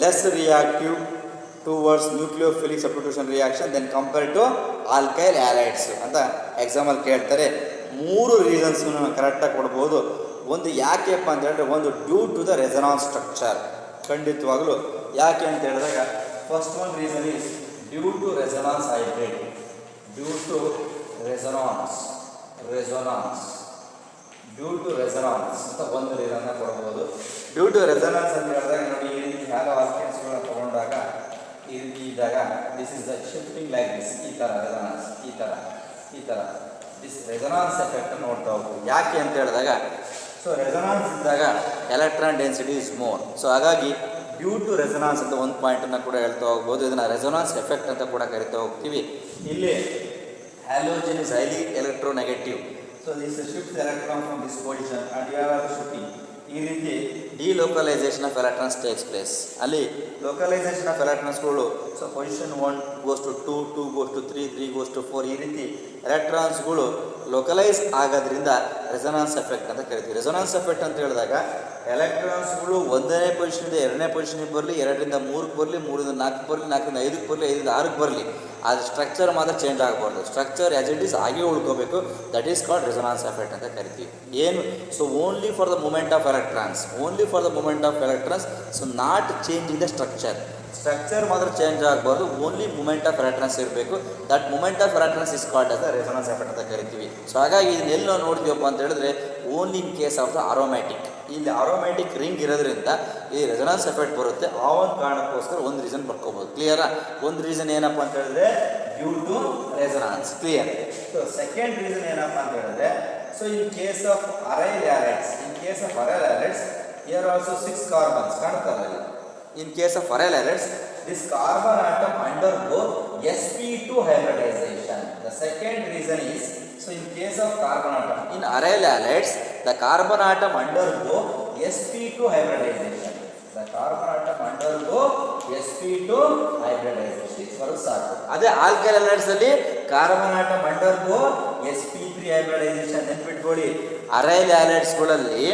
less reactive towards nucleophilic substitution reaction then compare to alkyl halides ಅಂತ ಎಕ್ಸಾಮಲ್ಲಿ ಕೇಳ್ತಾರೆ. 3 ರೀಸನ್ಸ್ನು ನಾವು ಕರೆಕ್ಟಾಗಿ ಕೊಡ್ಬೋದು. ಒಂದು ಯಾಕೆಪ್ಪ ಅಂತ ಹೇಳಿದ್ರೆ, ಒಂದು due to the resonance structure. ಖಂಡಿತವಾಗಲೂ ಯಾಕೆ ಅಂತ ಹೇಳಿದಾಗ, first one reason is due to resonance hybrid. Due to resonance ಅಂತ ಒಂದು ರೀಸನ್ನ ಕೊಡ್ಬೋದು. ಡ್ಯೂ ಟು ರೆಸೊನಾನ್ಸ್ ಅಂತ ಹೇಳಿದಾಗ ನೋಡಿ, ಈ ರೀತಿ ಹ್ಯಾಲೋ ಆಲ್ಕೇನ್ಸ್ಗಳನ್ನ ತೊಗೊಂಡಾಗ ಈ ರೀತಿ ಇದ್ದಾಗ this is the shifting like this, ಈ ಥರ ರೆಸೊನಾನ್ಸ್, ಈ ಥರ ದಿಸ್ ರೆಸೊನಾನ್ಸ್ ಎಫೆಕ್ಟ್ ನೋಡ್ತಾ ಹೋಗ್ಬೋದು. ಯಾಕೆ ಅಂತ ಹೇಳಿದಾಗ, ಸೊ ರೆಸೊನಾನ್ಸ್ ಇದ್ದಾಗ electron density is more. So ಹಾಗಾಗಿ ಡ್ಯೂ ಟು ರೆಸೊನಾನ್ಸ್ ಅಂತ ಒಂದು ಪಾಯಿಂಟನ್ನು ಕೂಡ ಹೇಳ್ತಾ ಹೋಗ್ಬೋದು. ಇದನ್ನು ರೆಸೊನಾನ್ಸ್ ಎಫೆಕ್ಟ್ ಅಂತ ಕೂಡ ಕರಿತಾ ಹೋಗ್ತೀವಿ. ಇಲ್ಲಿ halogen is highly electronegative. So this shifts electron from this position and you are shifting. ಈ ರೀತಿ delocalization of electrons takes place. ಅಲ್ಲಿ ಲೋಕಲೈಸೇಷನ್ ಆಫ್ ಎಲೆಕ್ಟ್ರಾನ್ಸ್ಗಳು so position 1 goes to 2, 2 goes to 3, 3 goes to 4. ಈ ರೀತಿ ಎಲೆಕ್ಟ್ರಾನ್ಸ್ಗಳು ಲೋಕಲೈಸ್ ಆಗೋದ್ರಿಂದ ರೆಸೊನಾನ್ಸ್ effect ಅಂತ ಕರಿತೀವಿ. ರೆಸೊನಾನ್ಸ್ effect ಅಂತ ಹೇಳಿದಾಗ ಎಲೆಕ್ಟ್ರಾನ್ಸ್ಗಳು 1ನೇ ಪೊಸಿಷನಿಂದ 2ನೇ ಪೊಸಿಷನ್ಗೆ ಬರಲಿ, 2ರಿಂದ 3ಕ್ಕೆ ಬರಲಿ, 3ರಿಂದ 4ಕ್ಕೆ ಬರಲಿ, 4ರಿಂದ 5ಕ್ಕೆ ಬರಲಿ, 5ರಿಂದ 6ಕ್ಕೆ ಬರಲಿ, ಅದು ಸ್ಟ್ರಕ್ಚರ್ ಮಾತ್ರ ಚೇಂಜ್ ಆಗಬಾರ್ದು. ಸ್ಟ್ರಕ್ಚರ್ ಆ್ಯಸ್ ಇಟ್ ಈಸ್ ಹಾಗೆ ಉಳ್ಕೋಬೇಕು. That is called resonance effect ಅಂತ ಕರಿತೀವಿ. ಏನು? So only for the movement of electrons, so not change in the structure ಮಾತ್ರ ಚೇಂಜ್ ಆಗಬಾರ್ದು. ಓನ್ಲಿ ಮೂಮೆಂಟ್ ಆಫ್ ಎಲೆಕ್ಟ್ರಾನ್ಸ್ ಇರಬೇಕು. That movement of electrons is called as the resonance effect ಅಂತ ಕರಿತೀವಿ. So ಹಾಗಾಗಿ ಇದನ್ನೆಲ್ಲಿ ನಾವು ನೋಡ್ತೀವಪ್ಪ ಅಂತ ಹೇಳಿದ್ರೆ, only in case of the aromatic. ಇಲ್ಲಿ ಅರೋಮ್ಯಾಟಿಕ್ ರಿಂಗ್ ಇರೋದ್ರಿಂದ ಈ ರೆಸೊನಾನ್ಸ್ ಎಫೆಕ್ಟ್ ಬರುತ್ತೆ. ಆ ಒಂದು ಕಾರಣಕ್ಕೋಸ್ಕರ ಒಂದು ರೀಸನ್ ಬರ್ಕೋಬೋದು. ಕ್ಲಿಯರಾ? ಒಂದು ರೀಸನ್ ಏನಪ್ಪ ಅಂತ ಹೇಳಿದ್ರೆ due to resonance. Clear? So second reason ಏನಪ್ಪ ಅಂತ ಹೇಳಿದ್ರೆ, so in case of aryl halides, here also 6 carbons ಕಾಣ್ತಲ್ಲ ಇಲ್ಲಿ. In case of aryl halides, this carbon atom undergo sp2 hybridization. The second reason is, so in case of carbon atom, in aryl halides, the carbon atom undergo sp2 hybridization. The carbon atom undergo sp2 hybridization. ಇದು ಸಾಕು. ಅದೇ alkyl halides ಅಲ್ಲಿ carbon atom undergo sp3 hybridization. ನೆನ್ಪಿಟ್ಕೊಳ್ಳಿ, aryl ಹ್ಯಾಲೈಡ್ಸ್ಗಳಲ್ಲಿ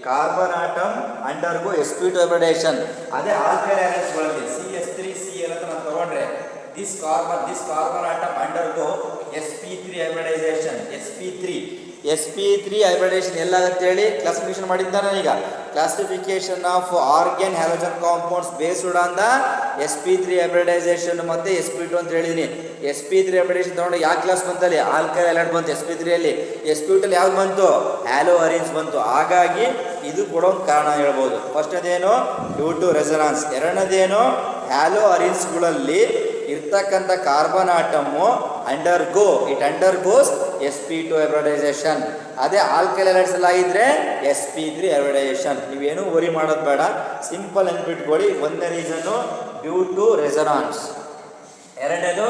carbon atom undergo sp2 hybridization. ಅದೇ alkyl ಹ್ಯಾಲೈಡ್ಸ್ಗಳಲ್ಲಿ CH3Cl ಅಂತ ನಾವು ತಗೊಂಡ್ರೆ this carbon atom undergo sp3 hybridization. sp3 hybridization ಎಲ್ಲಾಗತ್ತೆ ಹೇಳಿ ಕ್ಲಾಸಿಫಿಕೇಶನ್ ಮಾಡಿದ್ದಾನೆ. ಈಗ classification of organohalogen compounds based on the sp3 hybridization ಮತ್ತೆ sp2 ಅಂತ ಹೇಳಿದೀನಿ. sp3 ಹೈಬ್ರಿಡೇಷನ್ ತಗೊಂಡು ಯಾವ ಕ್ಲಾಸ್ ಬಂತಲ್ಲಿ? ಆಲ್ಕೈಲ್ ಹ್ಯಾಲೈಡ್ ಬಂತು sp3 ಅಲ್ಲಿ. sp2 ಅಲ್ಲಿ ಯಾವ್ದು ಬಂತು? ಹ್ಯಾಲೋಅರಿನ್ಸ್ ಬಂತು. ಹಾಗಾಗಿ ಇದು ಕೂಡ ಒಂದು ಕಾರಣ ಹೇಳ್ಬೋದು. ಫಸ್ಟ್ನೇದೇನು ಡ್ಯೂ ಟು ರೆಸೊನಾನ್ಸ್, ಎರಡನೇದೇನು ಹ್ಯಾಲೋಅರಿನ್ಸ್ಗಳಲ್ಲಿ ಇರ್ತಕ್ಕಂಥ ಕಾರ್ಬನ್ ಆಟಮ್ಮು ಅಂಡರ್ಗೋಸ್ sp2 ಹೈಬ್ರಿಡೈಸೇಷನ್. ಅದೇ ಆಲ್ಕೈಲ್ ಹ್ಯಾಲೈಡ್ಸ್ ಎಲ್ಲ ಆಗಿದ್ರೆ sp3 ಹೈಬ್ರಿಡೈಸೇಷನ್. ನೀವೇನು ವರಿ ಮಾಡೋದು ಬೇಡ, ಸಿಂಪಲ್ ಅಂದ್ಬಿಟ್ಕೊಳ್ಳಿ. ಒಂದನೇ ರೀಸನ್ನು ಡ್ಯೂ ಟು ರೆಸನಾನ್ಸ್. ಎರಡನೇದು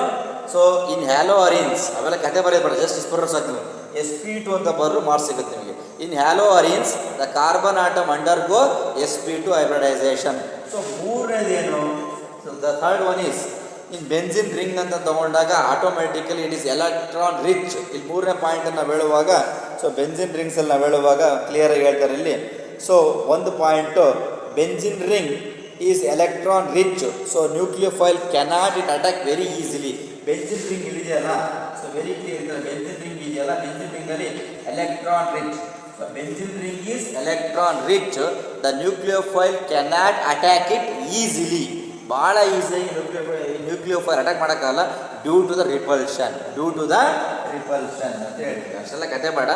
ಸೊ ಇನ್ ಹ್ಯಾಲೋ ಅರಿನ್ಸ್ ಅವೆಲ್ಲ ಕತೆ ಬರೆಯಬೇಡ, ಜಸ್ಟ್ ಇಸ್ಪರ್ ಸಾಕು ನೀವು. sp2 ಅಂತ ಬರೋ ಮಾರ್ಕ್ಸ್ ಸಿಗುತ್ತೆ ನಿಮಗೆ. In haloarenes the carbon atom undergo sp2 hybridization. So ಮೂರನೇದೇನು, so the third one is in benzene ring ಅಂತ ತಗೊಂಡಾಗ automatically it is electron rich. ಇಲ್ಲಿ ಮೂರನೇ ಪಾಯಿಂಟನ್ನು ನಾವು ಹೇಳುವಾಗ, ಸೊ ಬೆಂಜಿನ್ ರಿಂಗ್ಸಲ್ಲಿ ನಾವು ಹೇಳುವಾಗ ಕ್ಲಿಯರಾಗಿ ಹೇಳ್ತಾರೆ ಇಲ್ಲಿ. ಸೊ ಒಂದು point, benzene ring is electron rich, so nucleophile cannot it attack very easily. Benzene ring ಇದೆಯಲ್ಲ, ಸೊ ವೆರಿ ಕ್ಲಿಯರ್ ಇದ್ದಾರೆ. ಬೆಂಜಿನ್ ರಿಂಗ್ ಇದೆಯಲ್ಲ, ಬೆಂಜಿನ್ ರಿಂಗಲ್ಲಿ electron rich. So benzene ring is electron rich, the nucleophile cannot attack it easily. ಭಾಳ ಈಸಿಯಾಗಿ nucleophile attack ಮಾಡೋಕ್ಕಾಗಲ್ಲ, due to the repulsion ಅಂತ ಹೇಳ್ತೀವಿ. ಅಷ್ಟೆಲ್ಲ ಕತೆ ಬೇಡ.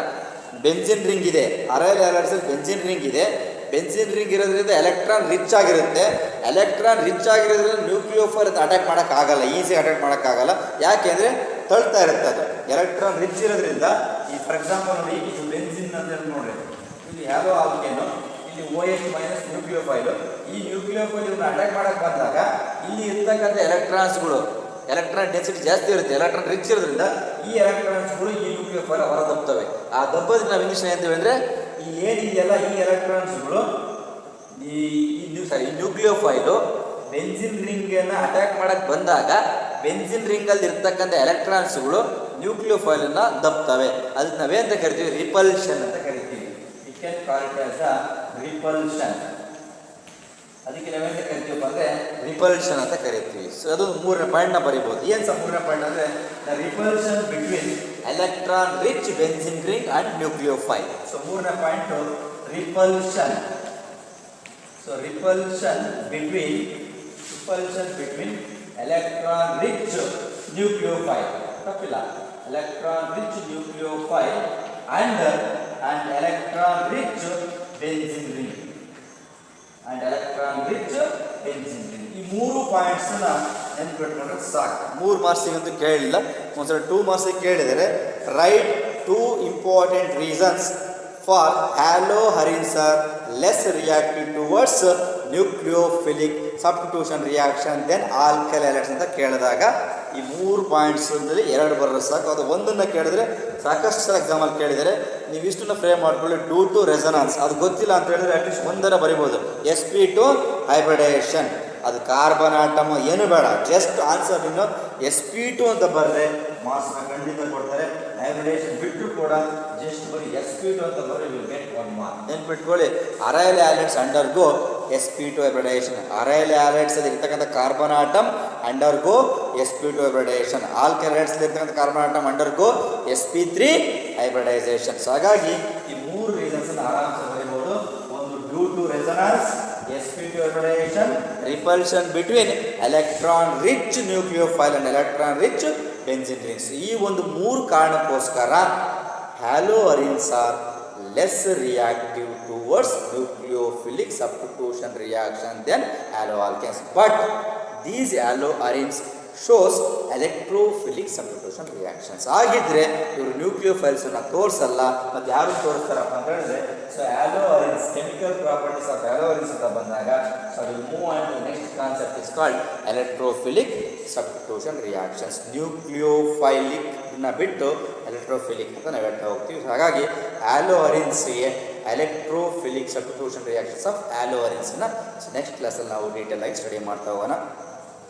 ಬೆಂಜಿನ್ ರಿಂಗ್ ಇದೆ, ಅರೈಲ್ ಹ್ಯಾಲೈಡ್ಸಲ್ಲಿ ಬೆಂಜಿನ್ ರಿಂಗ್ ಇದೆ. ಬೆಂಜಿನ್ ರಿಂಗ್ ಇರೋದ್ರಿಂದ ಎಲೆಕ್ಟ್ರಾನ್ ರಿಚ್ ಆಗಿರುತ್ತೆ. ಎಲೆಕ್ಟ್ರಾನ್ ರಿಚ್ ಆಗಿರೋದ್ರಿಂದ ನ್ಯೂಕ್ಲಿಯೋಫೈಲ್ ಅಟ್ಯಾಕ್ ಮಾಡೋಕ್ಕಾಗಲ್ಲ, ಈಸಿ ಅಟ್ಯಾಕ್ ಮಾಡೋಕ್ಕಾಗಲ್ಲ. ಯಾಕೆಂದರೆ ತಳ್ತಾ ಇರುತ್ತೆ ಅದು. ಎಲೆಕ್ಟ್ರಾನ್ ರಿಚ್ ಇರೋದ್ರಿಂದ, ಈ ಫಾರ್ ಎಕ್ಸಾಂಪಲ್ ನೋಡಿ, ಇದು ಬೆಂಜಿನ್ ಅಂತ ಹೇಳಿ ನೋಡ್ರಿ, ಇಲ್ಲಿ ಯಾವುದೋ ಆಲ್ಕೇನು, ಇಲ್ಲಿ OH ಮೈನಸ್ ನ್ಯೂಕ್ಲಿಯೋಫೈಲು. ಈ ನ್ಯೂಕ್ಲಿಯೋಫೈಲ್ ಇವನ್ನ ಅಟ್ಯಾಕ್ ಮಾಡೋಕ್ಕೆ ಬಂದಾಗ ಇಲ್ಲಿ ಇರ್ತಕ್ಕಂಥ ಎಲೆಕ್ಟ್ರಾನ್ಸ್ಗಳು, ಎಲೆಕ್ಟ್ರಾನ್ ಡೆನ್ಸಿಟಿ ಜಾಸ್ತಿ ಇರುತ್ತೆ, ಎಲೆಕ್ಟ್ರಾನ್ ರಿಚ್ ಇರೋದ್ರಿಂದ ಈ ಎಲೆಕ್ಟ್ರಾನ್ಸ್ಗಳು ಈ ನ್ಯೂಕ್ಲಿಯೋಫೈಲ್ ಹೊರ ದಬ್ಬುತ್ತವೆ. ಆ ದಬ್ಬೋದಕ್ಕೆ ನಾವು ಇಂಗ್ಲೀಷ್ ಏನಂತೀವಿ ಅಂದರೆ, ಈ ಏನಿದೆಯಲ್ಲ ಈ ಎಲೆಕ್ಟ್ರಾನ್ಸ್ಗಳು ಈ ನ್ಯೂಕ್ಲಿಯೋಫೈಲು ಬೆಂಜಿನ್ ರಿಂಗನ್ನು ಅಟ್ಯಾಕ್ ಮಾಡೋಕ್ಕೆ ಬಂದಾಗ ಬೆಂಜಿನ್ ರಿಂಗಲ್ಲಿ ಇರ್ತಕ್ಕಂಥ ಎಲೆಕ್ಟ್ರಾನ್ಸ್ಗಳು ನ್ಯೂಕ್ಲಿಯೋಫೈಲನ್ನು ದಬ್ತವೆ. ಅದಕ್ಕೆ ನಾವೇಂತ ಕರಿತೀವಿ, ರಿಪಲ್ಷನ್ ಅಂತ ಕರಿತೀವಿ. It can call it as a repulsion. ಅದಕ್ಕೆ ನಾವೇಂತ ಕರಿತೀವಪ್ಪ ಅಂದರೆ ರಿಪಲ್ಷನ್ ಅಂತ ಕರಿತೀವಿ. ಸೊ ಅದು ಮೂರನೇ ಪಾಯಿಂಟ್ನ ಬರೀಬೋದು. ಏನು ಸಹ ಮೂರನೇ ಪಾಯಿಂಟ್ ಅಂದರೆ the repulsion between electron rich benzene ring and nucleophile. So ಮೂರನೇ point repulsion. So repulsion between electron rich nucleophile, ತಪ್ಪಿಲ್ಲ, electron rich nucleophile and electron rich benzene ring ಈ ಮೂರು ಪಾಯಿಂಟ್ಸನ್ನ ನೆನ್ಪಿಟ್ಕೊಂಡ್ರೆ ಸಾಕು. 3 ಮಾರ್ಕ್ಸಿಗಂತೂ ಕೇಳಿಲ್ಲ, ಒಂದ್ಸಲ 2 ಮಾರ್ಕ್ಸಿಗೆ ಕೇಳಿದರೆ write 2 important reasons for haloarenes are less reactive towards nucleophilic substitution reaction then alkyl halides ಅಂತ ಕೇಳಿದಾಗ ಈ 3 ಪಾಯಿಂಟ್ಸಲ್ಲಿ 2 ಬರೋದು ಸಾಕು. ಅದು ಒಂದನ್ನು ಕೇಳಿದ್ರೆ ಸಾಕಷ್ಟು ಸಲ ಎಕ್ಸಾಮಲ್ಲಿ ಕೇಳಿದರೆ ನೀವು ಇಷ್ಟನ್ನು ಫ್ರೇಮ್ ಮಾಡ್ಕೊಳ್ಳಿ. ಡ್ಯೂ ಟು ರೆಸನಾನ್ಸ್ ಅದು ಗೊತ್ತಿಲ್ಲ ಅಂತ ಹೇಳಿದ್ರೆ ಅಟ್ಲೀಸ್ಟ್ ಒಂದರ ಬರಿಬೋದು. sp2 ಹೈಬ್ರಿಡೈಸೇಷನ್, ಅದು ಕಾರ್ಬನ್ ಆಟಮ್ ಏನು ಬೇಡ, ಜಸ್ಟ್ ಆನ್ಸರ್ ಇನ್ನು sp2 ಅಂತ ಬರೆದ್ರೆ ಮಾರ್ಕ್ಸ್ನ ಖಂಡಿತ ಕೊಡ್ತಾರೆ. ಹೈಬ್ರಿಡೈಸೇಷನ್ ಬಿಟ್ಟರು ಕೂಡ ಜಸ್ಟ್ ಬರೀ sp2 ಅಂತ ಬರೀ ವಿಲ್ ಗೆಟ್ 1 ಮಾರ್ಕ್. ನೆನ್ಪಿಟ್ಕೊಳ್ಳಿ, aryl halides undergo sp2 hybridization. Aryl halides ಅಲ್ಲಿ ಇರ್ತಕ್ಕಂಥ carbon atom undergo sp2 hybridization. Alkyl halides ಅಲ್ಲಿ ಇರ್ತಕ್ಕಂಥ carbon atom undergo sp3 hybridization. So ಹಾಗಾಗಿ ಈ 3 ರೀಸನ್ಸ್ ಅನ್ನು ಆರಾಮ್ಸೆ ಬರೀಬಹುದು. ಒಂದು due to resonance, sp2 hybridization, repulsion between electron rich nucleophile and electron rich benzene rings. ಈ ಒಂದು 3 ಕಾರಣಕ್ಕೋಸ್ಕರ haloarenes are less reactive towards nucleophilic substitution reaction then haloalkanes. But these haloarenes shows electrophilic substitution reactions. ಆಗಿದ್ರೆ ಇವರು ನ್ಯೂಕ್ಲಿಯೋಫೈಲ್ಸನ್ನು ತೋರಿಸಲ್ಲ. ಮತ್ತು ಯಾರು ತೋರಿಸ್ತಾರಪ್ಪ ಅಂತ ಹೇಳಿದ್ರೆ, so haloarenes chemical properties of haloarenes ಅಂತ ಬಂದಾಗ ಸೊ ಅದು move on to next concept is called electrophilic substitution reactions. ನ್ಯೂಕ್ಲಿಯೋಫೈಲಿಕ್ನ ಬಿಟ್ಟು ಎಲೆಕ್ಟ್ರೋಫಿಲಿಕ್ ಅಂತ ನಾವು ಹೇಳ್ತಾ ಹೋಗ್ತೀವಿ. ಹಾಗಾಗಿ ಹ್ಯಾಲೋ ಅರಿನ್ಸ್ಗೆ electrophilic substitution reactions of hello ಅರಿನ್ಸ್ನ next ಕ್ಲಾಸಲ್ಲಿ ನಾವು ಡೀಟೇಲ್ ಆಗಿ ಸ್ಟಡಿ ಮಾಡ್ತಾ ಹೋಗೋಣ.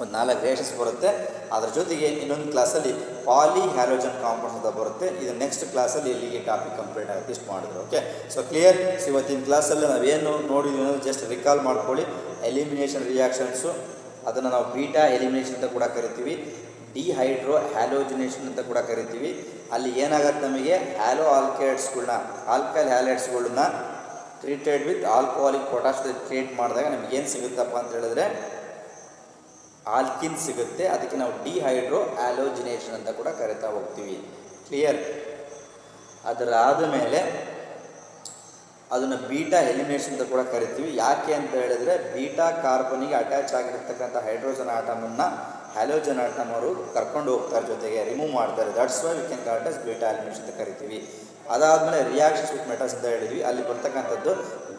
ಒಂದು 4 ರಿಯಾಕ್ಷನ್ಸ್ ಬರುತ್ತೆ. ಅದರ ಜೊತೆಗೆ ಇನ್ನೊಂದು ಕ್ಲಾಸಲ್ಲಿ ಪಾಲಿ ಹ್ಯಾಲೋಜನ್ ಕಾಂಪೌಂಡ್ಸ್ ಅಂತ ಬರುತ್ತೆ. ಇದು ನೆಕ್ಸ್ಟ್ ಕ್ಲಾಸಲ್ಲಿ ಇಲ್ಲಿಗೆ ಟಾಪಿಕ್ ಕಂಪ್ಲೀಟ್ ಆಗುತ್ತೆ. ಇಷ್ಟು ಮಾಡಿದ್ರು. Okay, so clear. ಇವತ್ತಿನ ಕ್ಲಾಸಲ್ಲಿ ನಾವೇನು ನೋಡಿದ್ವಿ ಅನ್ನೋದು ಜಸ್ಟ್ ರಿಕಾಲ್ ಮಾಡ್ಕೊಳ್ಳಿ. ಎಲಿಮಿನೇಷನ್ ರಿಯಾಕ್ಷನ್ಸು, ಅದನ್ನು ನಾವು ಬೀಟಾ ಎಲಿಮಿನೇಷನ್ ಅಂತ ಕೂಡ ಕರಿತೀವಿ, ಡಿಹೈಡ್ರೋ ಹ್ಯಾಲೋಜಿನೇಷನ್ ಅಂತ ಕೂಡ ಕರಿತೀವಿ. ಅಲ್ಲಿ ಏನಾಗುತ್ತೆ, ನಮಗೆ ಹ್ಯಾಲೋ ಆಲ್ಕೈಡ್ಸ್ಗಳನ್ನ ಆಲ್ಕೈಲ್ ಹ್ಯಾಲೈಡ್ಸ್ಗಳನ್ನ treated with alcoholic potash treat ಮಾಡಿದಾಗ ನಮ್ಗೆ ಏನು ಸಿಗುತ್ತಪ್ಪ ಅಂತ ಹೇಳಿದ್ರೆ ಆಲ್ಕಿನ್ ಸಿಗುತ್ತೆ. ಅದಕ್ಕೆ ನಾವು ಡಿಹೈಡ್ರೋ ಹ್ಯಾಲೋಜಿನೇಷನ್ ಅಂತ ಕೂಡ ಕರಿತಾ ಹೋಗ್ತೀವಿ. ಕ್ಲಿಯರ್. ಅದರಾದ ಮೇಲೆ ಅದನ್ನು ಬೀಟಾ ಎಲಿಮಿನೇಷನ್ ಅಂತ ಕೂಡ ಕರಿತೀವಿ. ಯಾಕೆ ಅಂತ ಹೇಳಿದ್ರೆ ಬೀಟಾ ಕಾರ್ಬನಿಗೆ ಅಟ್ಯಾಚ್ ಆಗಿರ್ತಕ್ಕಂಥ ಹೈಡ್ರೋಜನ್ ಆಟಮನ್ನು ಹ್ಯಾಲೋಜನ್ ಆಟಮ್ ಅವರು ಕರ್ಕೊಂಡು ಹೋಗ್ತಾರೆ, ಜೊತೆಗೆ ರಿಮೂವ್ ಮಾಡ್ತಾರೆ. That's why we can called as beta elimination ಅಂತ ಕರಿತೀವಿ. ಅದಾದಮೇಲೆ ರಿಯಾಕ್ಷನ್ಸ್ ವಿತ್ ಮೆಟಲ್ಸ್ ಅಂತ ಹೇಳಿದ್ವಿ. ಅಲ್ಲಿ ಬರ್ತಕ್ಕಂಥದ್ದು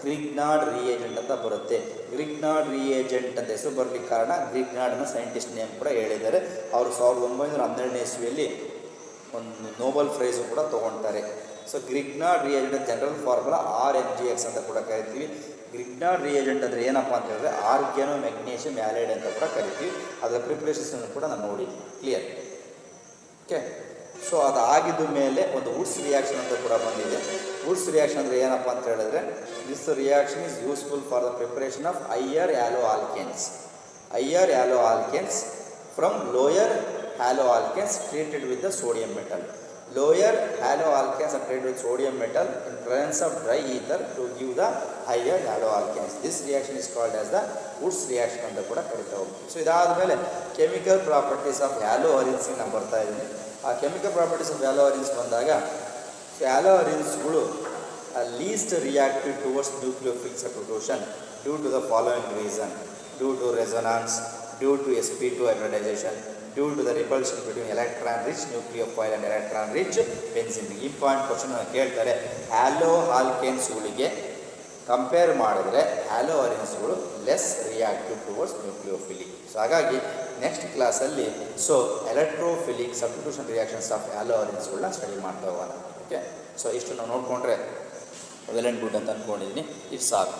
ಗ್ರಿಗ್ನಾರ್ಡ್ ರಿಯೇಜೆಂಟ್ ಅಂತ ಬರುತ್ತೆ. ಗ್ರಿಗ್ನಾರ್ಡ್ ರಿಯೇಜೆಂಟ್ ಅಂತ ಹೆಸರು ಬರಲಿಕ್ಕೆ ಕಾರಣ ಗ್ರಿಗ್ನಾರ್ಡ್ನ ಸೈಂಟಿಸ್ಟ್ ನೇಮ್ ಕೂಡ ಹೇಳಿದ್ದಾರೆ. ಅವರು 1912ನೇ ಇಸ್ವಿಯಲ್ಲಿ ಒಂದು ನೋಬೆಲ್ ಪ್ರೈಸು ಕೂಡ ತೊಗೊಳ್ತಾರೆ. So Grignard reagent general formula RMgX ಅಂತ ಕೂಡ ಕರಿತೀವಿ. ಗ್ರಿಗ್ನಾರ್ಡ್ ರಿಯೇಜೆಂಟ್ ಅಂದರೆ ಏನಪ್ಪ ಅಂತ ಹೇಳಿದ್ರೆ ಆರ್ಗ್ಯಾನೋ ಮೆಗ್ನೀಷಿಯಂ ಹ್ಯಾಲೈಡ್ ಅಂತ ಕೂಡ ಕರಿತೀವಿ. ಅದರ ಪ್ರಿಪ್ರೇಷನ್ ಕೂಡ ನಾನು ನೋಡಿ ಕ್ಲಿಯರ್. ಓಕೆ, ಸೊ ಅದಾಗಿದ್ದ ಮೇಲೆ ಒಂದು ವುಡ್ಸ್ ರಿಯಾಕ್ಷನ್ ಅಂತ ಕೂಡ ಬಂದಿದೆ. ವುಡ್ಸ್ ರಿಯಾಕ್ಷನ್ ಅಂದರೆ ಏನಪ್ಪ ಅಂತ ಹೇಳಿದ್ರೆ this reaction is useful for the preparation of higher hello alkanes from lower hello alkanes treated with the sodium metal. Lower haloalkanes are treated with sodium metal in presence of dry ether to give the higher haloalkanes. This reaction is called as the Woods reaction ಅಂತ ಕೂಡ ಕರೀತಾ ಹೋಗ್ತೀವಿ. So ಇದಾದಮೇಲೆ chemical properties of ಹ್ಯಾಲೋಅರಿನ್ಸ್ಗೆ ನಾನು ಬರ್ತಾ ಇದ್ದೀನಿ. ಆ chemical properties of haloarenes ಬಂದಾಗ ಹ್ಯಾಲೋಅರಿನ್ಸ್ಗಳು least reactive towards nucleophile substitution due to the following reason: due to resonance, due to sp2 hybridization, due to the repulsion between electron-rich nucleophile and electron-rich benzene. Important question ಕೇಳ್ತಾರೆ. ಹ್ಯಾಲೋ ಆಲ್ಕೇನ್ಸ್ಗಳಿಗೆ compare ಮಾಡಿದ್ರೆ ಹ್ಯಾಲೋ ಅರಿನ್ಸ್ಗಳು less reactive towards nucleophilic. So ಹಾಗಾಗಿ next ಕ್ಲಾಸಲ್ಲಿ electrophilic substitution reactions of ಹ್ಯಾಲೋ ಅರಿನ್ಸ್ಗಳನ್ನ ಸ್ಟಡಿ ಮಾಡ್ತಾ ಹೋಗೋಣ. ಓಕೆ, ಸೊ ಇಷ್ಟು ನಾವು ನೋಡಿಕೊಂಡ್ರೆ ವೆಲ್ ಆ್ಯಂಡ್ ಗುಡ್ ಅಂತ ಅಂದ್ಕೊಂಡಿದ್ದೀನಿ. ಇಷ್ಟು ಸಾಕು.